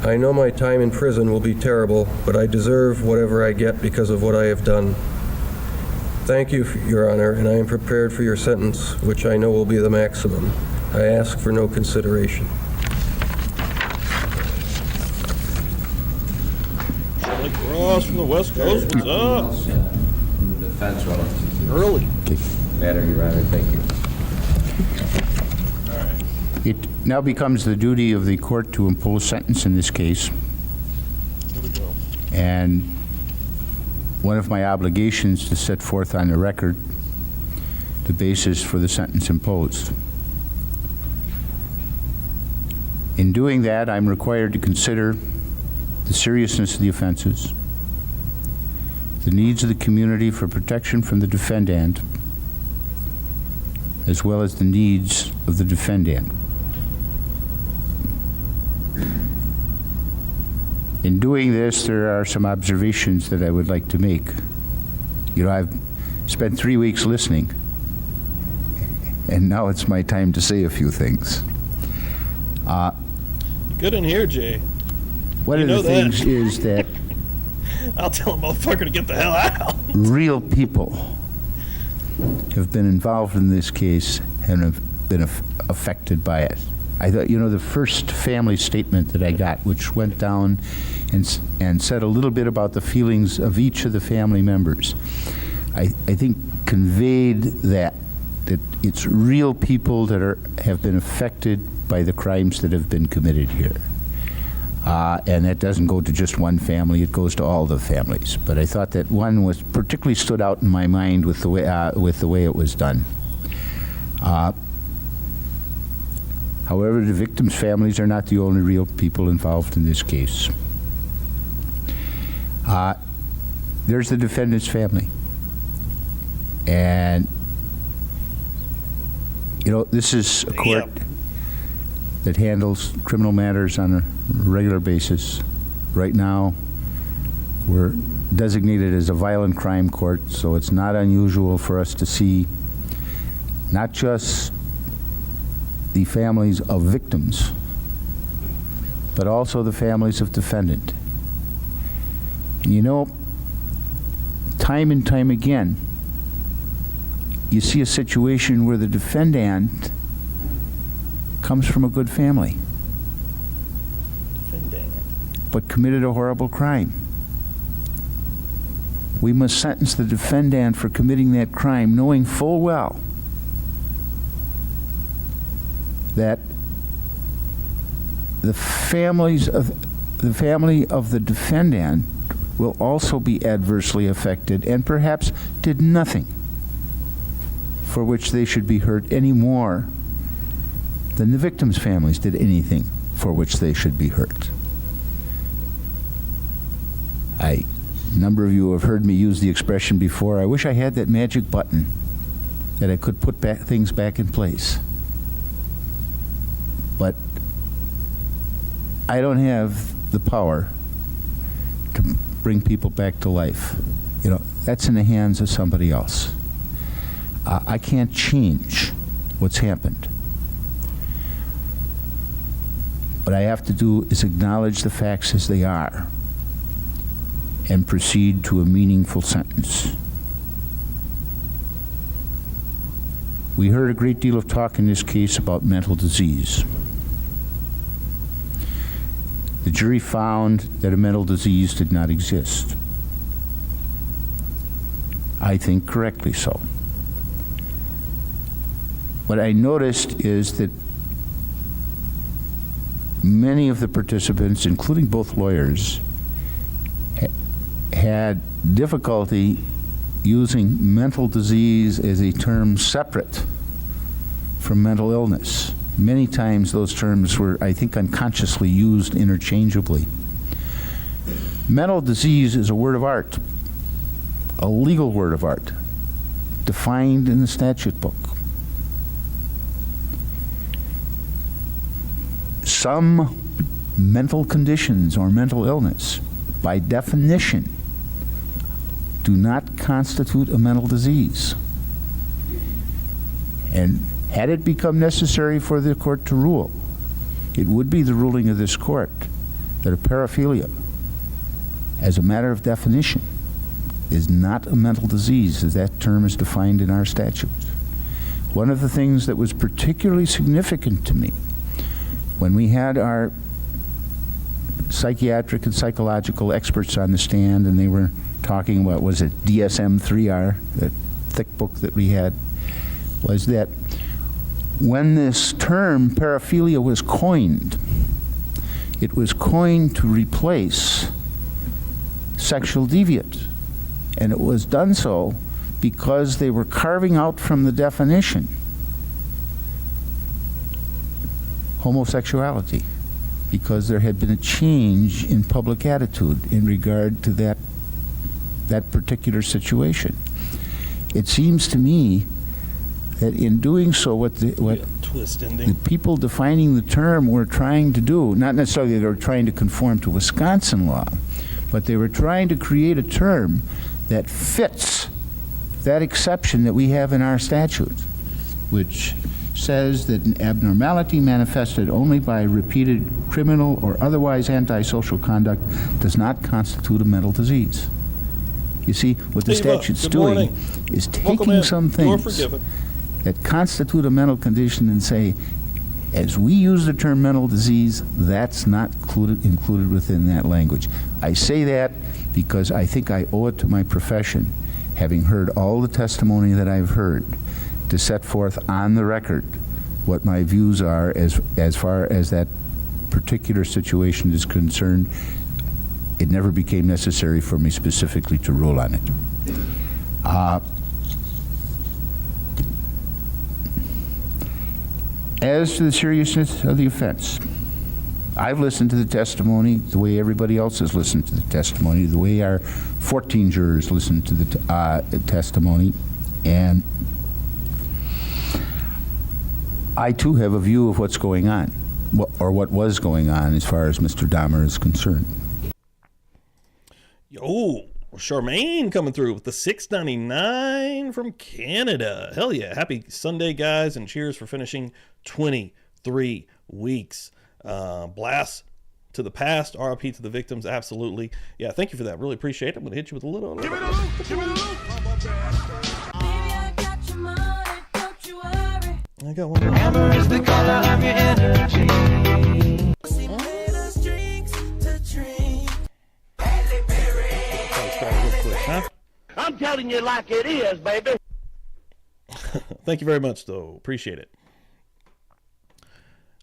S19: I know my time in prison will be terrible, but I deserve whatever I get because of what I have done. Thank you, Your Honor, and I am prepared for your sentence, which I know will be the maximum. I ask for no consideration.
S3: Charlie Cross from the West Coast, what's up?
S7: From the defense relative.
S3: Early.
S7: Matter, Your Honor, thank you.
S1: It now becomes the duty of the court to impose sentence in this case.
S3: Here we go.
S1: And one of my obligations to set forth on the record the basis for the sentence imposed. In doing that, I'm required to consider the seriousness of the offenses, the needs of the community for protection from the defendant, as well as the needs of the defendant. In doing this, there are some observations that I would like to make. You know, I've spent 3 weeks listening, and now it's my time to say a few things.
S3: Good in here, Jay.
S1: One of the things is that
S3: I'll tell a motherfucker to get the hell out.
S1: real people have been involved in this case and have been affected by it. I thought, you know, the first family statement that I got, which went down and said a little bit about the feelings of each of the family members, I think conveyed that it's real people that have been affected by the crimes that have been committed here. And that doesn't go to just one family, it goes to all the families. But I thought that one was particularly stood out in my mind with the way it was done. However, the victims' families are not the only real people involved in this case. There's the defendant's family. And, you know, this is a court that handles criminal matters on a regular basis. Right now, we're designated as a violent crime court, so it's not unusual for us to see not just the families of victims, but also the families of defendant. And you know, time and time again, you see a situation where the defendant comes from a good family, but committed a horrible crime. We must sentence the defendant for committing that crime, knowing full well that the family of the defendant will also be adversely affected and perhaps did nothing for which they should be hurt any more than the victims' families did anything for which they should be hurt. A number of you have heard me use the expression before, I wish I had that magic button that I could put things back in place. But I don't have the power to bring people back to life. You know, that's in the hands of somebody else. I can't change what's happened. What I have to do is acknowledge the facts as they are and proceed to a meaningful sentence. We heard a great deal of talk in this case about mental disease. The jury found that a mental disease did not exist. I think correctly so. What I noticed is that many of the participants, including both lawyers, had difficulty using mental disease as a term separate from mental illness. Many times those terms were, I think, unconsciously used interchangeably. Mental disease is a word of art, a legal word of art, defined in the statute book. Some mental conditions or mental illness, by definition, do not constitute a mental disease. And had it become necessary for the court to rule, it would be the ruling of this court that a paraphilia, as a matter of definition, is not a mental disease, as that term is defined in our statute. One of the things that was particularly significant to me when we had our psychiatric and psychological experts on the stand and they were talking about, was it DSM-3R, that thick book that we had, was that when this term paraphilia was coined, it was coined to replace sexual deviant. And it was done so because they were carving out from the definition homosexuality, because there had been a change in public attitude in regard to that particular situation. It seems to me that in doing so, what
S3: twist ending.
S1: The people defining the term were trying to do, not necessarily they were trying to conform to Wisconsin law, but they were trying to create a term that fits that exception that we have in our statute, which says that an abnormality manifested only by repeated criminal or otherwise antisocial conduct does not constitute a mental disease. You see, what the statute's doing is taking some things that constitute a mental condition and say, as we use the term mental disease, that's not included within that language. I say that because I think I owe it to my profession, having heard all the testimony that I've heard, to set forth on the record what my views are as far as that particular situation is concerned. It never became necessary for me specifically to rule on it. As to the seriousness of the offense, I've listened to the testimony the way everybody else has listened to the testimony, the way our 14 jurors listened to the testimony, and I too have a view of what's going on, or what was going on as far as Mr. Dahmer is concerned.
S3: Yo, Charmaine coming through with the $6.99 from Canada. Hell yeah. Happy Sunday, guys, and cheers for finishing 23 weeks. Blast to the past, RIP to the victims, absolutely. Yeah, thank you for that. Really appreciate it. I'm going to hit you with a little. Give it a loop, give it a loop. I got one more.
S4: Hammer is the color of your energy.
S5: I'm telling you like it is, baby.
S3: Thank you very much, though. Appreciate it.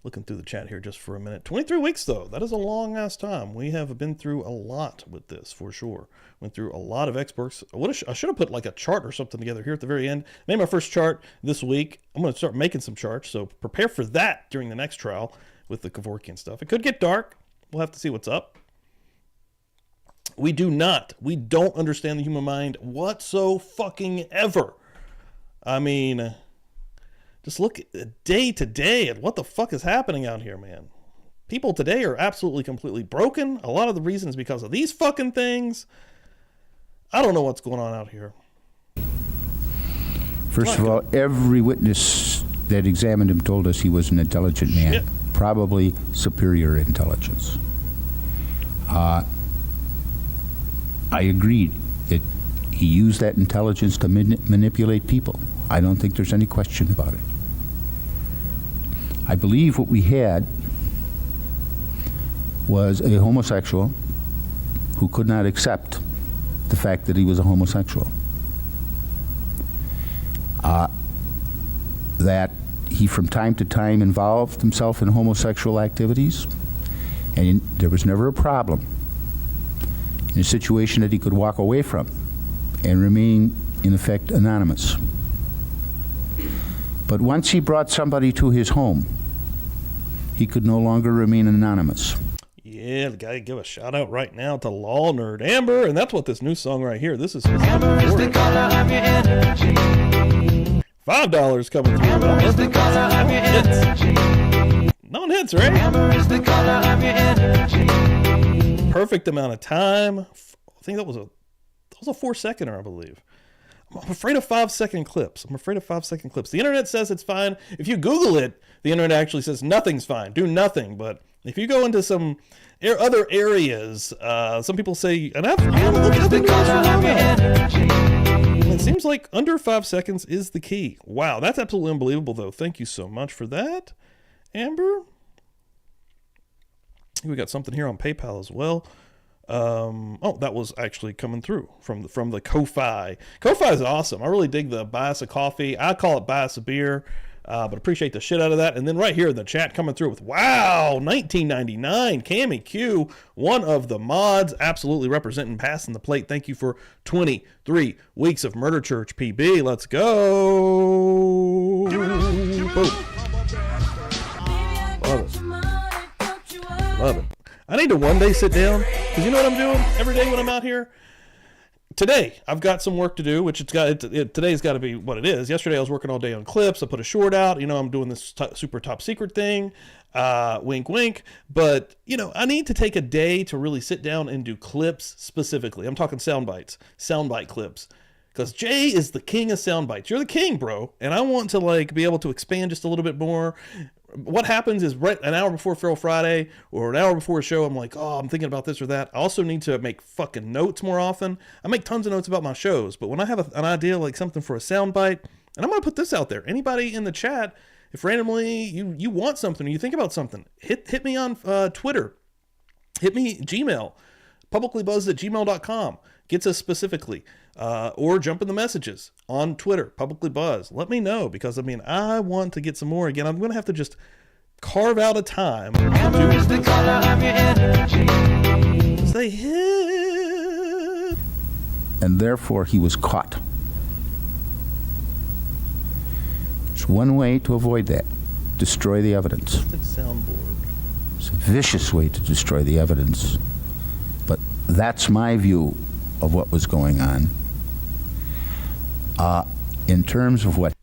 S3: Looking through the chat here just for a minute. 23 weeks, though. That is a long-ass time. We have been through a lot with this, for sure. Went through a lot of experts. I should have put like a chart or something together here at the very end. Made my first chart this week. I'm going to start making some charts, so prepare for that during the next trial with the Kevorkian stuff. It could get dark. We'll have to see what's up. We don't understand the human mind whatsoever. I mean, just look day to day at what the fuck is happening out here, man. People today are absolutely, completely broken. A lot of the reason is because of these fucking things. I don't know what's going on out here.
S1: First of all, every witness that examined him told us he was an intelligent man, probably superior intelligence. I agreed that he used that intelligence to manipulate people. I don't think there's any question about it. I believe what we had was a homosexual who could not accept the fact that he was a homosexual. That he from time to time involved himself in homosexual activities, and there was never a problem in a situation that he could walk away from and remain, in effect, anonymous. But once he brought somebody to his home, he could no longer remain anonymous.
S3: Yeah, the guy give a shout out right now to Law Nerd Amber, and that's what this new song right here. This is
S4: Hammer is the color of your energy.
S3: $5 coming through.
S4: Hammer is the color of your energy.
S3: No one hits, right?
S4: Hammer is the color of your energy.
S3: Perfect amount of time. I think that was a 4-seconder, I believe. I'm afraid of 5-second clips. The internet says it's fine. If you Google it, the internet actually says nothing's fine. Do nothing. But if you go into some other areas, some people say, and it seems like under 5 seconds is the key. Wow, that's absolutely unbelievable, though. Thank you so much for that, Amber. We got something here on PayPal as well. That was actually coming through from the Ko-Fi. Ko-Fi is awesome. I really dig the buy us a coffee. I call it buy us a beer, but appreciate the shit out of that. And then right here in the chat coming through with, wow, $19.99. Cammy Q, one of the mods, absolutely representing, passing the plate. Thank you for 23 weeks of Murder Church PB. Let's go. Love it. I need to one day sit down, because you know what I'm doing every day when I'm out here? today I've got some work to do, which today's got to be what it is. Yesterday I was working all day on clips. I put a short out. I'm doing this super top secret thing. Wink, wink. But, I need to take a day to really sit down and do clips specifically. I'm talking soundbite clips. Because Jay is the king of soundbites. You're the king, bro. And I want to be able to expand just a little bit more. What happens is right an hour before Feral Friday or an hour before a show, I'm like, oh, I'm thinking about this or that. I also need to make fucking notes more often. I make tons of notes about my shows. But when I have an idea like something for a soundbite, and I'm going to put this out there. Anybody in the chat, if randomly you want something or you think about something, hit me on Twitter. Hit me Gmail. PubliclyBuzzed@gmail.com. Gets us specifically. Or jump in the messages on Twitter, PubliclyBuzzed. Let me know because, I want to get some more. Again, I'm going to have to just carve out a time.
S4: Hammer is the color of your energy.
S3: Say hit.
S1: And therefore, he was caught. There's one way to avoid that. Destroy the evidence.
S3: Soundboard.
S1: It's a vicious way to destroy the evidence. But that's my view of what was going on. In terms of what...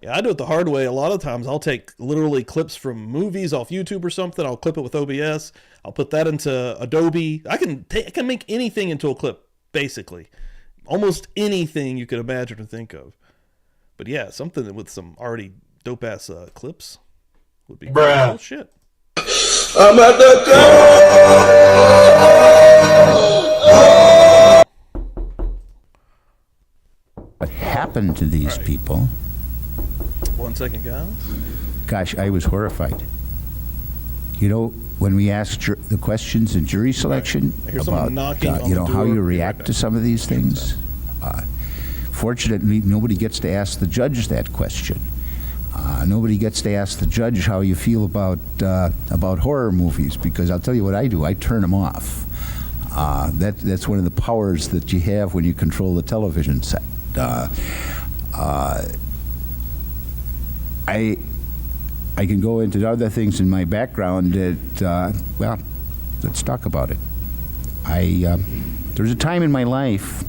S3: Yeah, I do it the hard way. A lot of times I'll take literally clips from movies off YouTube or something. I'll clip it with OBS. I'll put that into Adobe. I can make anything into a clip, basically. Almost anything you could imagine or think of. But yeah, something with some already dope-ass clips would be cool shit.
S6: I'm at the
S1: What happened to these people?
S3: 1 second, guys.
S1: Gosh, I was horrified. When we asked the questions in jury selection about how you react to some of these things, fortunately, nobody gets to ask the judge that question. Nobody gets to ask the judge how you feel about horror movies, because I'll tell you what I do. I turn them off. That's one of the powers that you have when you control the television set. I can go into other things in my background that, let's talk about it. There was a time in my life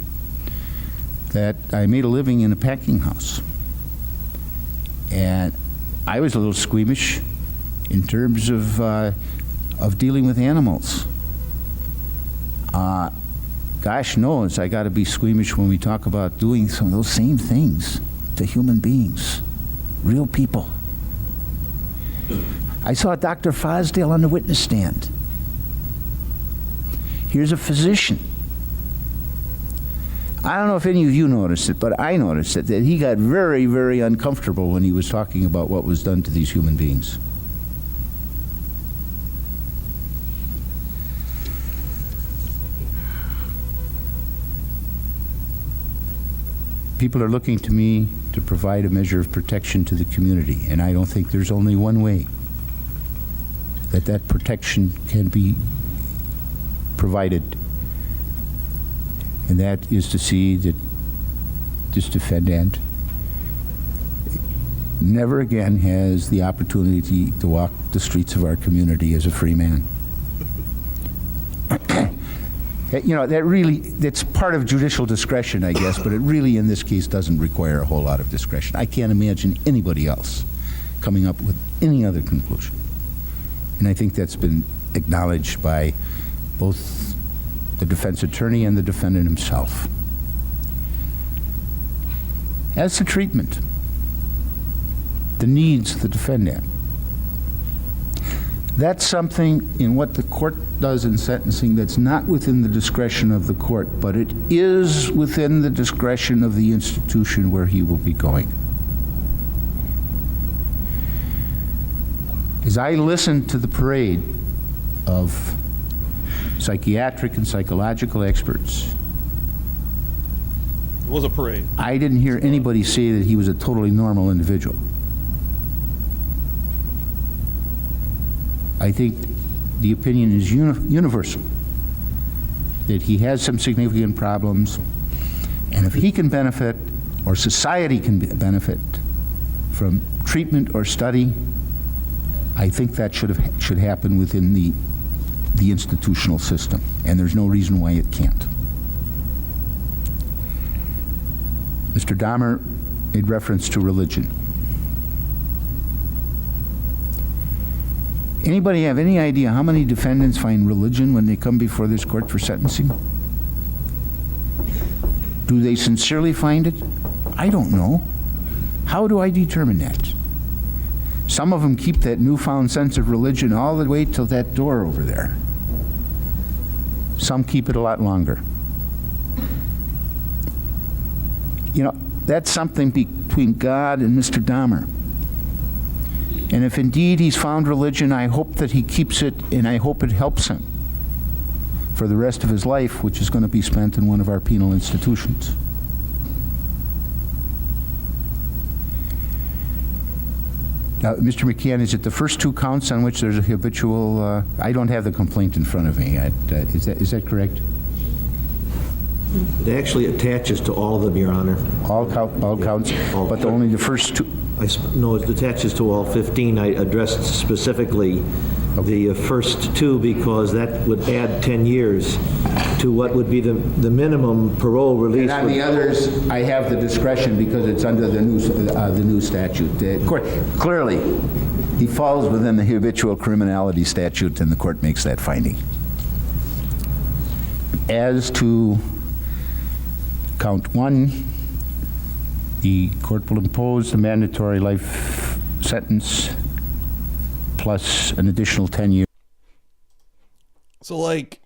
S1: that I made a living in a packing house. And I was a little squeamish in terms of dealing with animals. Gosh knows I got to be squeamish when we talk about doing some of those same things to human beings, real people. I saw Dr. Fosdale on the witness stand. Here's a physician. I don't know if any of you noticed it, but I noticed it, that he got very, very uncomfortable when he was talking about what was done to these human beings. People are looking to me to provide a measure of protection to the community, and I don't think there's only one way that protection can be provided, and that is to see that this defendant never again has the opportunity to walk the streets of our community as a free man. That's part of judicial discretion, I guess, but it really, in this case, doesn't require a whole lot of discretion. I can't imagine anybody else coming up with any other conclusion. And I think that's been acknowledged by both the defense attorney and the defendant himself. As to treatment, the needs of the defendant, that's something in what the court does in sentencing that's not within the discretion of the court, but it is within the discretion of the institution where he will be going. As I listened to the parade of psychiatric and psychological experts,
S3: it was a parade.
S1: I didn't hear anybody say that he was a totally normal individual. I think the opinion is universal that he has some significant problems, and if he can benefit, or society can benefit from treatment or study, I think that should happen within the institutional system, and there's no reason why it can't. Mr. Dahmer made reference to religion. Anybody have any idea how many defendants find religion when they come before this court for sentencing? Do they sincerely find it? I don't know. How do I determine that? Some of them keep that newfound sense of religion all the way till that door over there. Some keep it a lot longer. You know, that's something between God and Mr. Dahmer. And if indeed he's found religion, I hope that he keeps it, and I hope it helps him for the rest of his life, which is going to be spent in one of our penal institutions. Now, Mr. McCann, is it the first two counts on which there's a habitual, I don't have the complaint in front of me. Is that correct?
S8: It actually attaches to all of them, Your Honor.
S1: All counts, but only the first two?
S8: No, it attaches to all 15. I addressed specifically the first two because that would add 10 years to what would be the minimum parole release.
S1: And on the others, I have the discretion because it's under the new statute. Clearly, he falls within the habitual criminality statute, and the court makes that finding. As to count one, the court will impose the mandatory life sentence plus an additional 10 years.
S3: So like,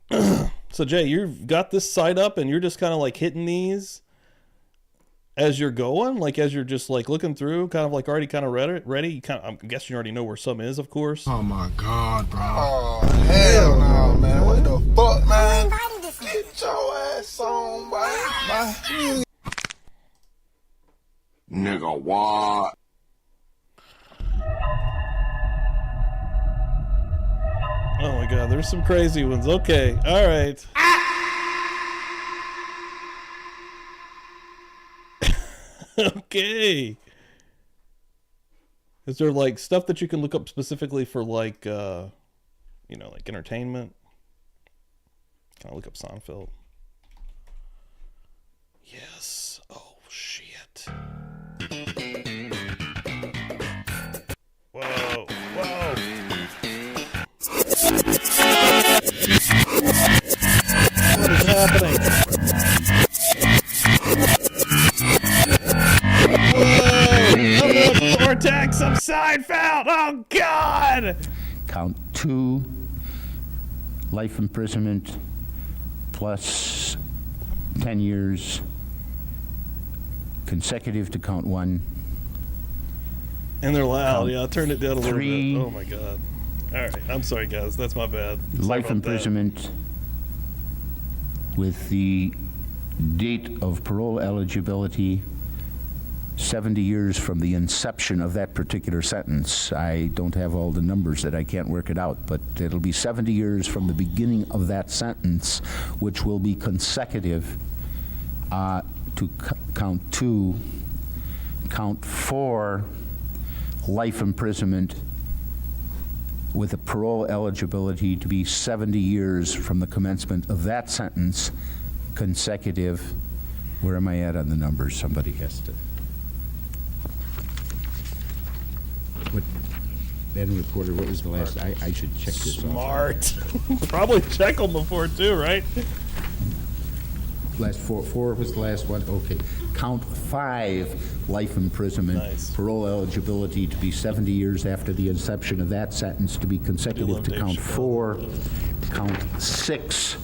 S3: so Jay, you've got this site up and you're just kind of like hitting these as you're going, like as you're just like looking through, kind of like already kind of ready. You kind of, I'm guessing you already know where some is, of course.
S6: Oh my God, bro. Oh, hell no, man. What the fuck, man? Get your ass on, boy. Nigga, what?
S3: Oh my God, there's some crazy ones. Okay, all right. Okay. Is there like stuff that you can look up specifically for like, you know, like entertainment? Can I look up Seinfeld? Yes. Oh shit. Whoa, whoa. What is happening? Whoa! I'm the vortex of Seinfeld! Oh, God!
S1: Count two, life imprisonment plus 10 years consecutive to count one.
S3: And they're loud. Yeah, I turned it down a little
S1: three,
S3: bit. Oh, my God. All right. I'm sorry, guys. That's my bad.
S1: Life imprisonment with the date of parole eligibility 70 years from the inception of that particular sentence. I don't have all the numbers that I can't work it out, but it'll be 70 years from the beginning of that sentence, which will be consecutive to count two. Count four, life imprisonment with a parole eligibility to be 70 years from the commencement of that sentence, consecutive. Where am I at on the numbers? Somebody has to. What, Madam Reporter, what was the last? I should check this
S3: Smart. Probably check them before too, right?
S1: Last four was the last one? Okay. Count five, life imprisonment.
S3: Nice.
S1: Parole eligibility to be 70 years after the inception of that sentence to be consecutive to count four. Count six.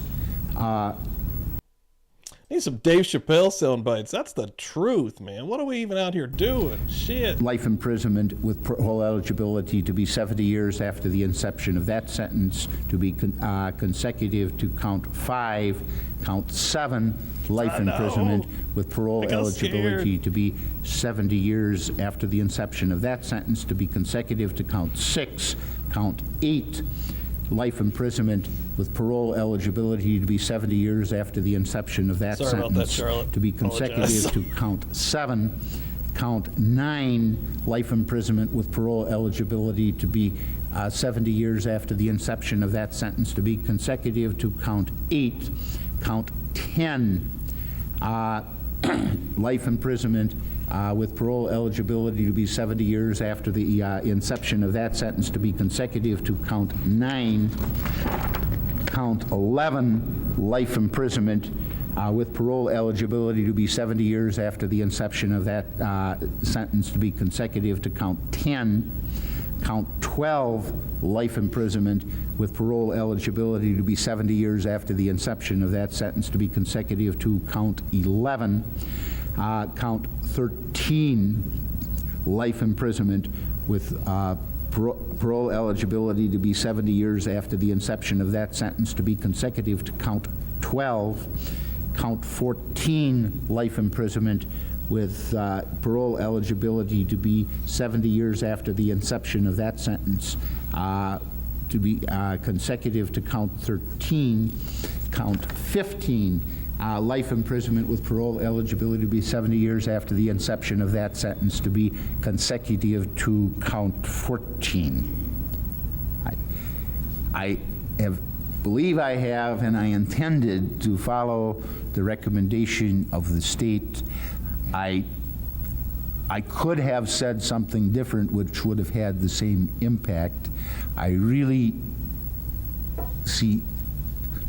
S3: Need some Dave Chappelle sound bites. That's the truth, man. What are we even out here doing? Shit.
S1: Life imprisonment with parole eligibility to be 70 years after the inception of that sentence to be consecutive to count five. Count seven, life imprisonment with parole eligibility to be 70 years after the inception of that sentence to be consecutive to count six. Count eight, life imprisonment with parole eligibility to be 70 years after the inception of that
S3: Sorry
S1: sentence
S3: about that, Charlotte.
S1: to be consecutive to count seven. Count nine, life imprisonment with parole eligibility to be 70 years after the inception of that sentence to be consecutive to count eight. Count 10, life imprisonment with parole eligibility to be 70 years after the inception of that sentence to be consecutive to count 9. Count 11, life imprisonment with parole eligibility to be 70 years after the inception of that sentence to be consecutive to count 10. Count 12, life imprisonment with parole eligibility to be 70 years after the inception of that sentence to be consecutive to count 11. Count 13, life imprisonment with parole eligibility to be 70 years after the inception of that sentence to be consecutive to count 12. Count 14, life imprisonment with parole eligibility to be 70 years after the inception of that sentence to be consecutive to count 13. Count 15, life imprisonment with parole eligibility to be 70 years after the inception of that sentence to be consecutive to count 14. I believe I have, and I intended to follow the recommendation of the state. I could have said something different which would have had the same impact. I really see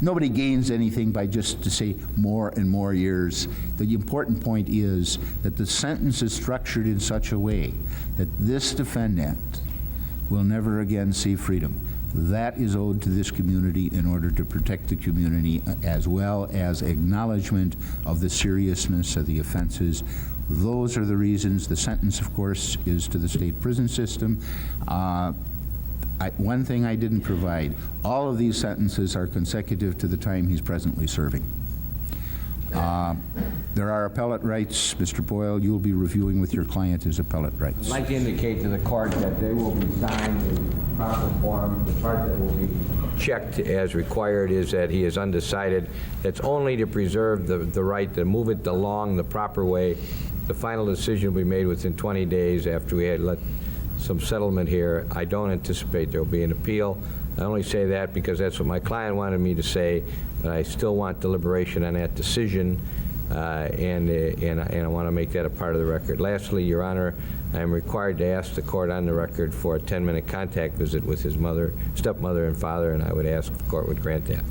S1: nobody gains anything by just to say more and more years. The important point is that the sentence is structured in such a way that this defendant will never again see freedom. That is owed to this community in order to protect the community, as well as acknowledgement of the seriousness of the offenses. Those are the reasons. The sentence, of course, is to the state prison system. One thing I didn't provide, all of these sentences are consecutive to the time he's presently serving. There are appellate rights. Mr. Boyle, you'll be reviewing with your client his appellate rights.
S7: I'd like to indicate to the court that they will be signed in proper form. The part that will be checked as required is that he is undecided. That's only to preserve the right to move it along the proper way. The final decision will be made within 20 days after we had let some settlement here. I don't anticipate there will be an appeal. I only say that because that's what my client wanted me to say, but I still want deliberation on that decision, and I want to make that a part of the record. Lastly, Your Honor, I am required to ask the court on the record for a 10-minute contact visit with his mother, stepmother, and father, and I would ask if the court would grant that.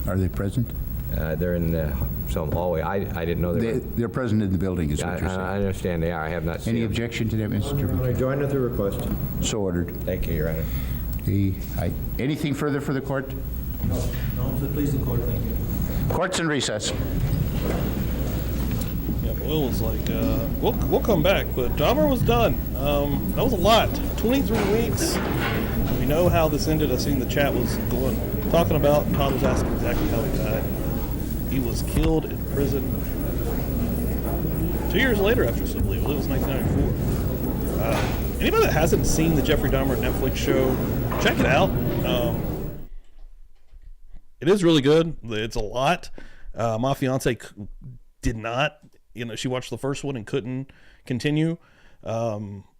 S1: Are they present?
S7: They're in some hallway. I didn't know they were.
S1: They're present in the building, is what you're saying.
S7: I understand they are. I have not seen
S1: Any
S7: them.
S1: objection to that, Mr.
S8: I join with the request.
S1: So ordered.
S7: Thank you, Your Honor.
S1: Anything further for the court?
S8: No, so please the court, thank you.
S1: Court's in recess.
S3: Yeah, Boyle was like, we'll come back, but Dahmer was done. That was a lot. 23 weeks. We know how this ended. I seen the chat was talking about, Todd was asking exactly how he died. He was killed in prison 2 years later after Civil Legal. It was 1994. Anybody that hasn't seen the Jeffrey Dahmer Netflix show, check it out. It is really good. It's a lot. My fiance did not. She watched the first one and couldn't continue.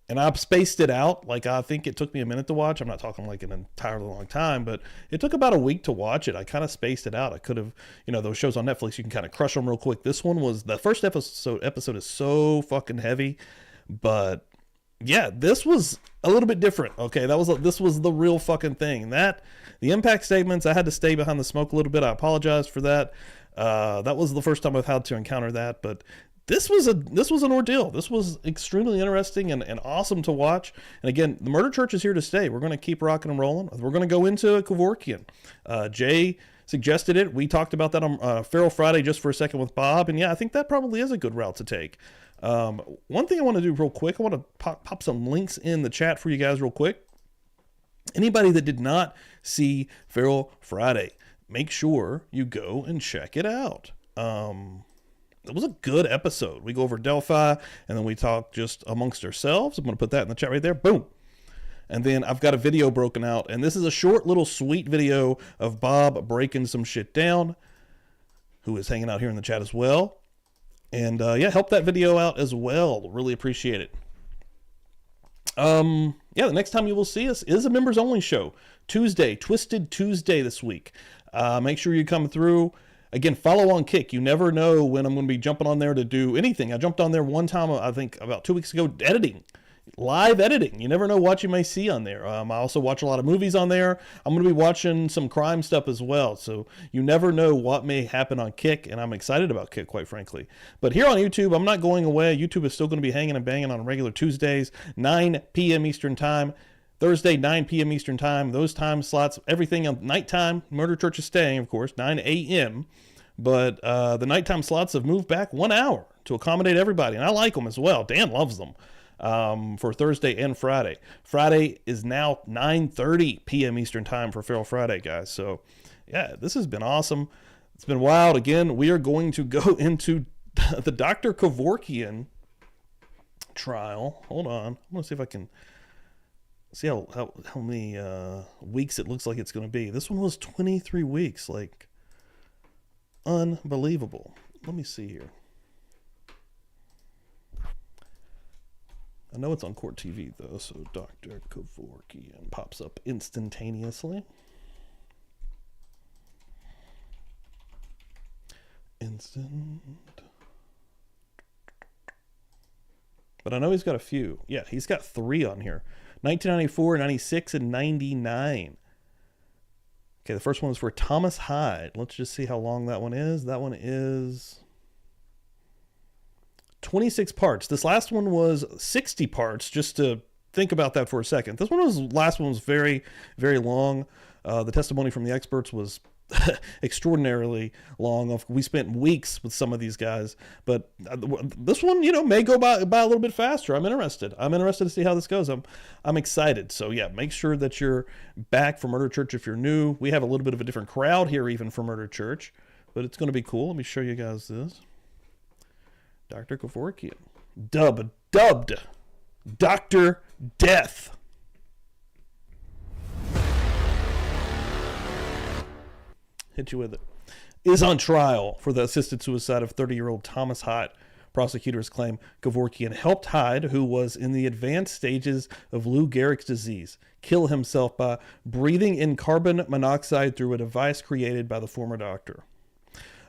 S3: And I've spaced it out. Like, I think it took me a minute to watch. I'm not talking like an entirely long time, but it took about a week to watch it. I kind of spaced it out. I could have, those shows on Netflix, you can kind of crush them real quick. This one was, the first episode is so fucking heavy, but yeah, this was a little bit different. Okay. This was the real fucking thing. The impact statements, I had to stay behind the smoke a little bit. I apologize for that. That was the first time I've had to encounter that, but this was an ordeal. This was extremely interesting and awesome to watch. And again, the Murder Church is here to stay. We're going to keep rocking and rolling. We're going to go into Kevorkian. Jay suggested it. We talked about that on Feral Friday just for a second with Bob. And yeah, I think that probably is a good route to take. One thing I want to do real quick, I want to pop some links in the chat for you guys real quick. Anybody that did not see Feral Friday, make sure you go and check it out. It was a good episode. We go over Delphi, and then we talk just amongst ourselves. I'm going to put that in the chat right there. Boom. And then I've got a video broken out, and this is a short little sweet video of Bob breaking some shit down, who is hanging out here in the chat as well. And yeah, help that video out as well. Really appreciate it. Yeah, the next time you will see us is a members only show. Tuesday, Twisted Tuesday this week. Make sure you come through. Again, follow on Kick. You never know when I'm going to be jumping on there to do anything. I jumped on there one time, I think about 2 weeks ago, editing. Live editing. You never know what you may see on there. I also watch a lot of movies on there. I'm going to be watching some crime stuff as well. So you never know what may happen on Kick, and I'm excited about Kick, quite frankly. But here on YouTube, I'm not going away. YouTube is still going to be hanging and banging on regular Tuesdays, 9 p.m. Eastern Time. Thursday, 9 p.m. Eastern Time. Those time slots, everything on nighttime. Murder Church is staying, of course, 9 a.m. But the nighttime slots have moved back 1 hour to accommodate everybody, and I like them as well. Dan loves them for Thursday and Friday. Friday is now 9:30 p.m. Eastern Time for Feral Friday, guys. So, yeah, this has been awesome. It's been wild. Again, we are going to go into the Dr. Kevorkian trial. Hold on. I'm going to see if I can see how many weeks it looks like it's going to be. This one was 23 weeks. Like, unbelievable. Let me see here. I know it's on Court TV though, so Dr. Kevorkian pops up instantaneously. But I know he's got a few. Yeah, he's got 3 on here. 1994, 96, and 99. Okay, the first one is for Thomas Hyde. Let's just see how long that one is. That one is 26 parts. This last one was 60 parts, just to think about that for a second. Last one was very, very long. The testimony from the experts was extraordinarily long. We spent weeks with some of these guys, but this one, may go by a little bit faster. I'm interested to see how this goes. I'm excited. So yeah, make sure that you're back for Murder Church if you're new. We have a little bit of a different crowd here even for Murder Church, but it's going to be cool. Let me show you guys this. Dr. Kevorkian, dubbed Dr. Death. Hit you with it. Is on trial for the assisted suicide of 30-year-old Thomas Hyde. Prosecutors claim Kevorkian helped Hyde, who was in the advanced stages of Lou Gehrig's disease, kill himself by breathing in carbon monoxide through a device created by the former doctor.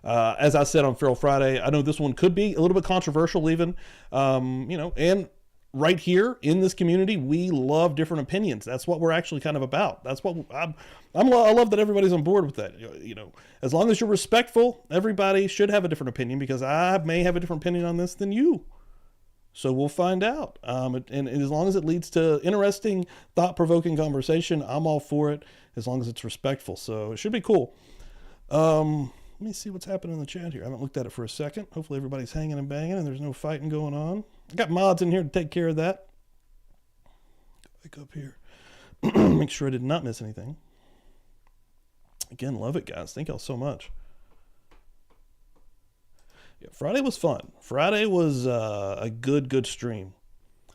S3: As I said on Feral Friday, I know this one could be a little bit controversial even, and right here in this community, we love different opinions. That's what we're actually kind of about. That's what I love that everybody's on board with that. As long as you're respectful, everybody should have a different opinion, because I may have a different opinion on this than you. So we'll find out. And as long as it leads to interesting, thought-provoking conversation, I'm all for it, as long as it's respectful. So it should be cool. Let me see what's happening in the chat here. I haven't looked at it for a second. Hopefully everybody's hanging and banging and there's no fighting going on. I got mods in here to take care of that. Back up here. Make sure I did not miss anything. Again, love it, guys. Thank y'all so much. Yeah, Friday was fun. Friday was a good stream.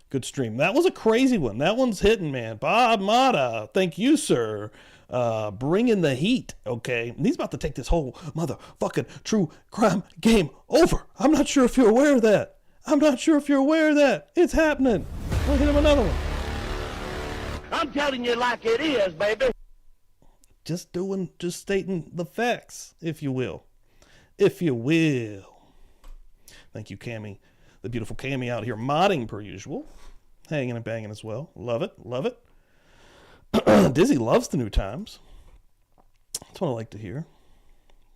S3: Good stream. That was a crazy one. That one's hitting, man. Bob Mata, thank you, sir. Bringing the heat, okay? And he's about to take this whole motherfucking true crime game over. I'm not sure if you're aware of that. It's happening. I'll hit him another one.
S5: I'm telling you like it is, baby.
S3: Just stating the facts, if you will. Thank you, Cammy. The beautiful Cammy out here modding per usual. Hanging and banging as well. Love it. Dizzy loves the new times. That's what I like to hear.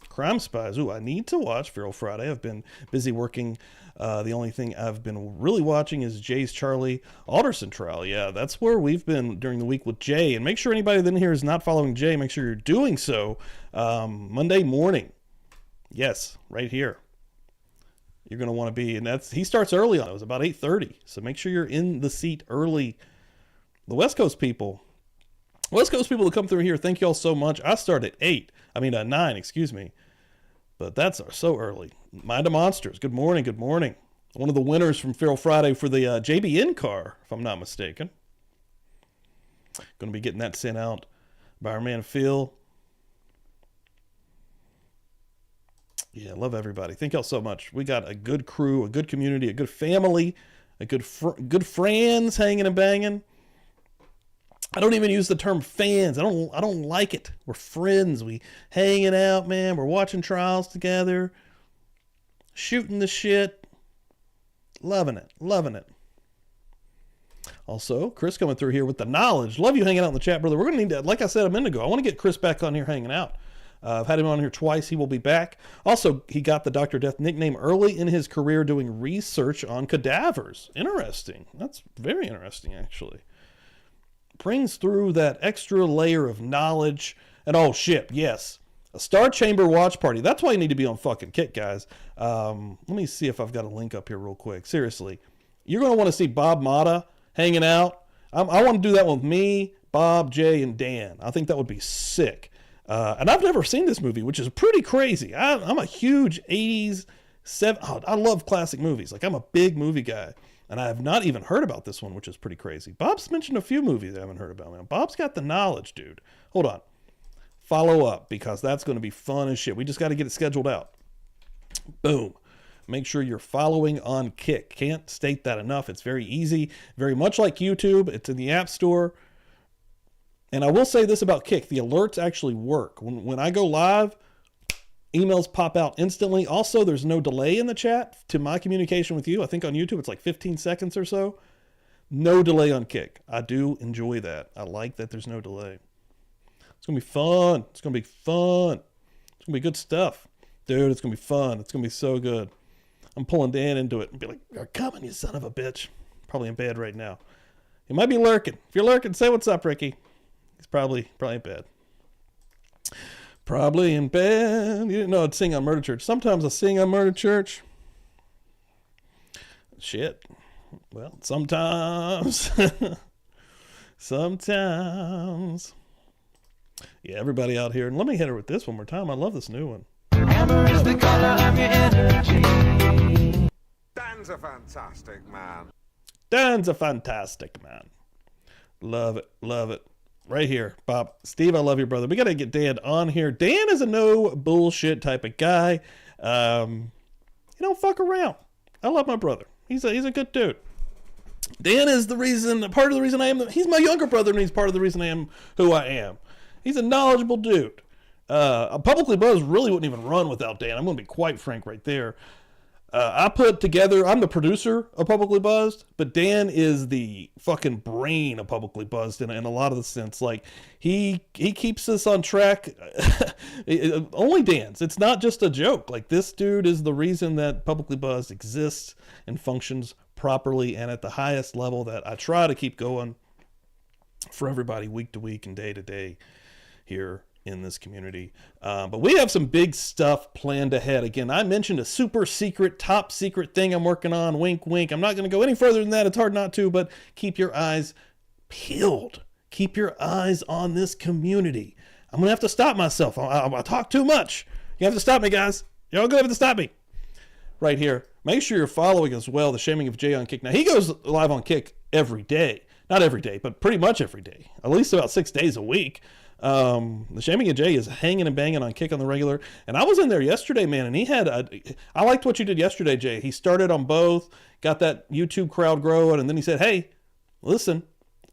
S3: Crime Spies. Ooh, I need to watch Feral Friday. I've been busy working. The only thing I've been really watching is Jay's Charlie Alderson trial. Yeah, that's where we've been during the week with Jay. And make sure anybody in here is not following Jay, make sure you're doing so. Monday morning. Yes, right here. You're going to want to be, and he starts early on. It was about 8:30. So make sure you're in the seat early. The West Coast people that come through here, thank y'all so much. I start at 9, excuse me. But that's so early. Mind of Monsters, good morning. One of the winners from Feral Friday for the JBN car, if I'm not mistaken. Going to be getting that sent out by our man Phil. Yeah, love everybody. Thank y'all so much. We got a good crew, a good community, a good family, a good friends hanging and banging. I don't even use the term fans. I don't like it. We're friends. We hanging out, man. We're watching trials together, shooting the shit, loving it, loving it. Also, Chris coming through here with the knowledge. Love you hanging out in the chat, brother. We're gonna need to, like I said a minute ago, I want to get Chris back on here hanging out. I've had him on here twice. He will be back. Also, he got the Dr. Death nickname early in his career doing research on cadavers. Interesting. That's very interesting, actually. Brings through that extra layer of knowledge. And oh shit, yes, a Star Chamber watch party. That's why you need to be on fucking Kick, guys. Let me see if I've got a link up here real quick. Seriously, you're going to want to see Bob Mata hanging out. I want to do that one with me, Bob, Jay, and Dan. I think that would be sick. And I've never seen this movie, which is pretty crazy. I'm a huge 80s, I love classic movies. Like, I'm a big movie guy. And I have not even heard about this one, which is pretty crazy. Bob's mentioned a few movies I haven't heard about, man. Bob's got the knowledge, dude. Hold on. Follow up, because that's going to be fun as shit. We just got to get it scheduled out. Boom. Make sure you're following on Kick. Can't state that enough. It's very easy. Very much like YouTube. It's in the App Store. And I will say this about Kick. The alerts actually work. When I go live, emails pop out instantly. Also, there's no delay in the chat to my communication with you. I think on YouTube it's like 15 seconds or so. No delay on Kick. I do enjoy that. I like that there's no delay. It's going to be fun. It's going to be fun. It's going to be good stuff. Dude, it's going to be fun. It's going to be so good. I'm pulling Dan into it and be like, "You're coming, you son of a bitch." Probably in bed right now. He might be lurking. If you're lurking, say what's up, Ricky. He's probably in bed. Probably in bed. You didn't know I'd sing on Murder Church. Sometimes I sing on Murder Church. Shit. Well, sometimes. Sometimes. Yeah, everybody out here. And let me hit her with this one more time. I love this new one.
S4: Hammer is the color of your energy.
S20: Dan's a fantastic man.
S3: Dan's a fantastic man. Love it. Love it. Right here, Bob. Steve, I love you, brother. We got to get Dan on here. Dan is a no bullshit type of guy. You don't fuck around. I love my brother. He's a good dude. Dan is part of the reason I am. He's my younger brother, and he's part of the reason I am who I am. He's a knowledgeable dude. Publicly Buzzed really wouldn't even run without Dan. I'm going to be quite frank right there. I'm the producer of Publicly Buzzed, but Dan is the fucking brain of Publicly Buzzed in a lot of the sense. Like, he keeps us on track. Only Dan's. It's not just a joke. Like, this dude is the reason that Publicly Buzzed exists and functions properly and at the highest level that I try to keep going for everybody week to week and day to day here in this community. But we have some big stuff planned ahead. Again, I mentioned a super secret, top secret thing I'm working on. Wink, wink. I'm not going to go any further than that. It's hard not to, but keep your eyes peeled. Keep your eyes on this community. I'm going to have to stop myself. I talk too much. You have to stop me, guys. You're all going to have to stop me. Right here. Make sure you're following as well the Shaming of Jay on Kick. Now, he goes live on Kick every day. Not every day, but pretty much every day. At least about 6 days a week. The Shaming of Jay is hanging and banging on Kick on the regular. And I was in there yesterday, man, and he had I liked what you did yesterday, Jay. He started on both, got that YouTube crowd growing, and then he said, "Hey, listen,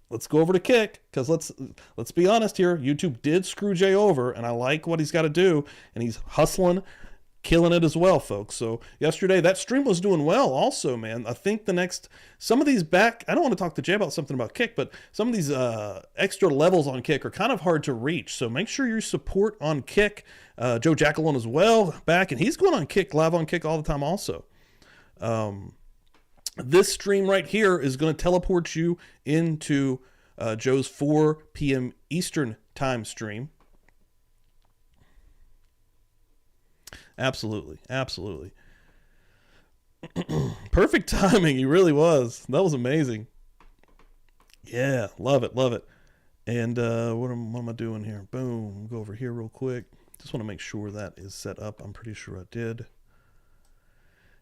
S3: let's go over to Kick, because let's be honest here. YouTube did screw Jay over, and I like what he's got to do, and he's hustling, killing it as well, folks." So yesterday, that stream was doing well also, man. I think some of these I don't want to talk to Jay about something about Kick, but some of these extra levels on Kick are kind of hard to reach. So make sure you support on Kick. Joe Jackalone as well, back, and he's going on Kick, live on Kick all the time also. This stream right here is going to teleport you into Joe's 4 p.m. Eastern time stream. Absolutely. Absolutely. Perfect timing. He really was. That was amazing. Yeah. Love it. Love it. And what am I doing here? Boom. Go over here real quick. Just want to make sure that is set up. I'm pretty sure I did.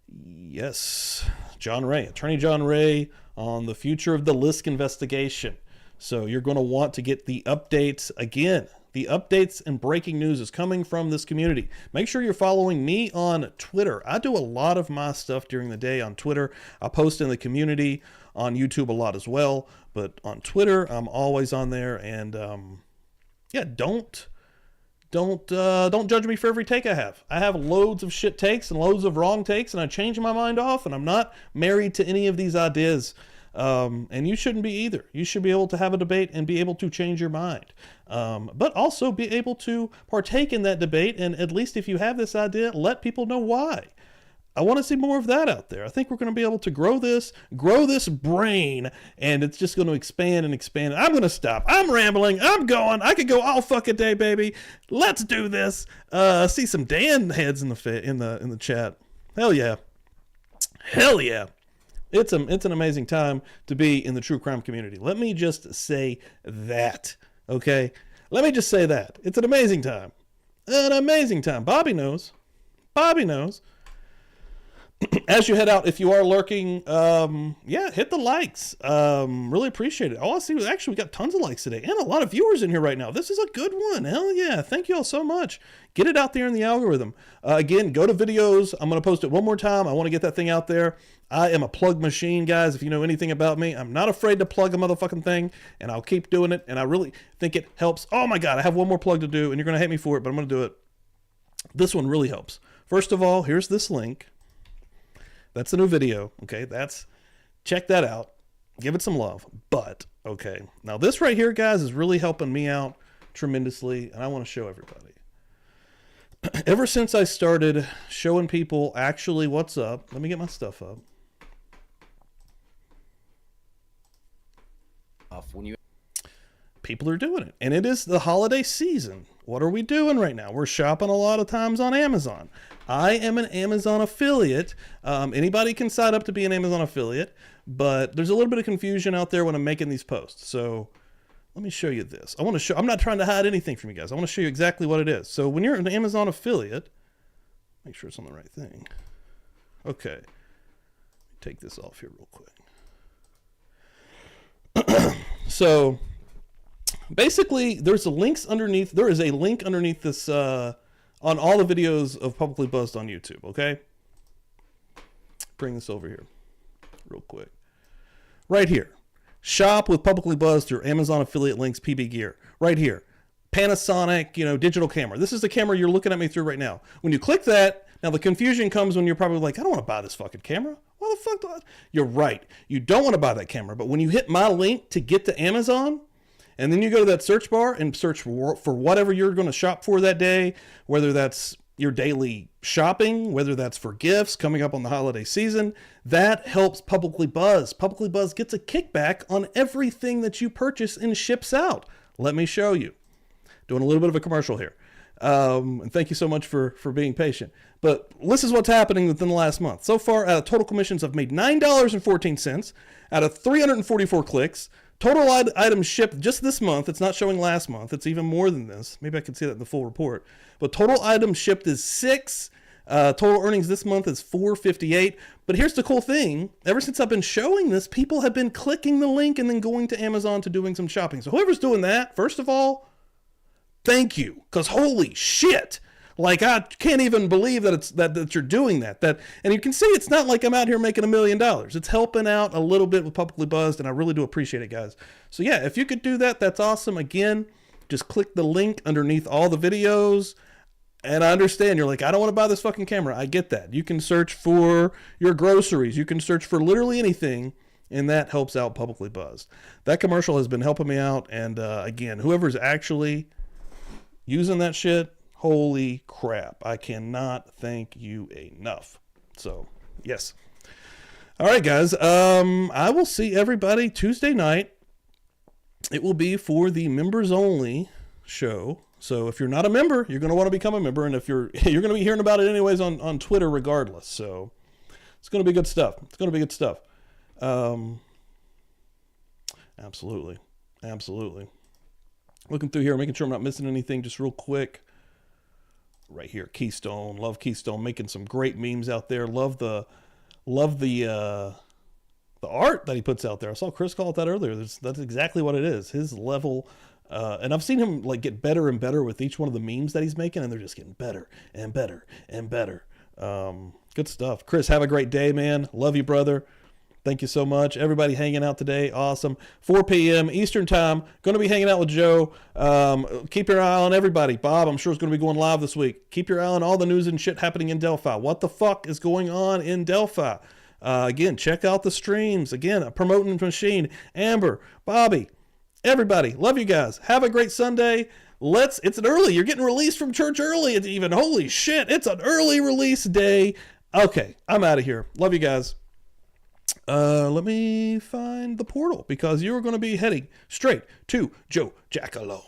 S3: Yes. John Ray. Attorney John Ray on the future of the Lisk investigation. So you're going to want to get the updates again. The updates and breaking news is coming from this community. Make sure you're following me on Twitter. I do a lot of my stuff during the day on Twitter. I post in the community on YouTube a lot as well. But on Twitter, I'm always on there, and yeah, don't judge me for every take I have. I have loads of shit takes and loads of wrong takes, and I change my mind off, and I'm not married to any of these ideas. And you shouldn't be either. You should be able to have a debate and be able to change your mind. But also be able to partake in that debate, and at least if you have this idea, let people know why. I want to see more of that out there. I think we're going to be able to grow this brain, and it's just going to expand and expand. I'm going to stop. I'm rambling. I'm going. I could go all fucking day, baby. Let's do this. See some Dan heads in the chat. Hell yeah. Hell yeah. It's an amazing time to be in the true crime community. Let me just say that, okay? Let me just say that. It's an amazing time. An amazing time. Bobby knows. Bobby knows. As you head out, if you are lurking, yeah, hit the likes. Really appreciate it. Oh, I see. Actually, we got tons of likes today and a lot of viewers in here right now. This is a good one. Hell yeah. Thank you all so much. Get it out there in the algorithm. Again, go to videos. I'm going to post it one more time. I want to get that thing out there. I am a plug machine, guys. If you know anything about me, I'm not afraid to plug a motherfucking thing, and I'll keep doing it, and I really think it helps. Oh my God, I have one more plug to do, and you're going to hate me for it, but I'm going to do it. This one really helps. First of all, here's this link. That's the new video, okay? Check that out. Give it some love. But, okay, now this right here, guys, is really helping me out tremendously, and I want to show everybody. Ever since I started showing people actually what's up, let me get my stuff up. People are doing it, and it is the holiday season. What are we doing right now? We're shopping a lot of times on Amazon. I am an Amazon affiliate. Anybody can sign up to be an Amazon affiliate, but there's a little bit of confusion out there when I'm making these posts. So let me show you this. I'm not trying to hide anything from you guys. I want to show you exactly what it is. So when you're an Amazon affiliate, make sure it's on the right thing. Okay. Take this off here real quick. So basically, there is a link underneath this on all the videos of Publicly Buzzed on YouTube, okay? Bring this over here real quick. Right here. Shop with Publicly Buzzed through Amazon affiliate links, PB Gear. Right here. Panasonic, digital camera. This is the camera you're looking at me through right now. When you click that, now the confusion comes when you're probably like, I don't want to buy this fucking camera. Why the fuck do I? You're right. You don't want to buy that camera. But when you hit my link to get to Amazon, and then you go to that search bar and search for whatever you're going to shop for that day, whether that's your daily shopping, whether that's for gifts coming up on the holiday season, that helps Publicly Buzzed. Publicly Buzzed gets a kickback on everything that you purchase and ships out. Let me show you. Doing a little bit of a commercial here. And thank you so much for being patient. But this is what's happening within the last month. So far, out of total commissions, I've made $9.14 out of 344 clicks. Total items shipped just this month. It's not showing last month. It's even more than this. Maybe I can see that in the full report. But total items shipped is 6. Total earnings this month is $4.58. But here's the cool thing. Ever since I've been showing this, people have been clicking the link and then going to Amazon to doing some shopping. So whoever's doing that, first of all, thank you. Because holy shit. Like, I can't even believe that that you're doing that. And you can see it's not like I'm out here making $1 million. It's helping out a little bit with Publicly Buzzed, and I really do appreciate it, guys. So yeah, if you could do that, that's awesome. Again, just click the link underneath all the videos. And I understand, you're like, I don't want to buy this fucking camera. I get that. You can search for your groceries. You can search for literally anything, and that helps out Publicly Buzzed. That commercial has been helping me out, and again, whoever's actually using that shit, holy crap. I cannot thank you enough. So, yes. All right, guys. I will see everybody Tuesday night. It will be for the members only show. So if you're not a member, you're going to want to become a member. And if you're going to be hearing about it anyways on Twitter regardless. So it's going to be good stuff. It's going to be good stuff. Absolutely. Absolutely. Looking through here, making sure I'm not missing anything just real quick. Right here, Keystone. Love Keystone, making some great memes out there. Love the art that he puts out there. I saw Chris call it that earlier. That's exactly what it is. His level, and I've seen him like get better and better with each one of the memes that he's making, and they're just getting better and better and better. Good stuff. Chris, have a great day, man. Love you, brother. Thank you so much. Everybody hanging out today. Awesome. 4 p.m. Eastern time. Going to be hanging out with Joe. Keep your eye on everybody. Bob, I'm sure, is going to be going live this week. Keep your eye on all the news and shit happening in Delphi. What the fuck is going on in Delphi? Again, check out the streams. Again, a promoting machine. Amber, Bobby, everybody. Love you guys. Have a great Sunday. It's an early. You're getting released from church early. It's even, holy shit, it's an early release day. Okay, I'm out of here. Love you guys. Let me find the portal because you're going to be heading straight to Joe Jackalow.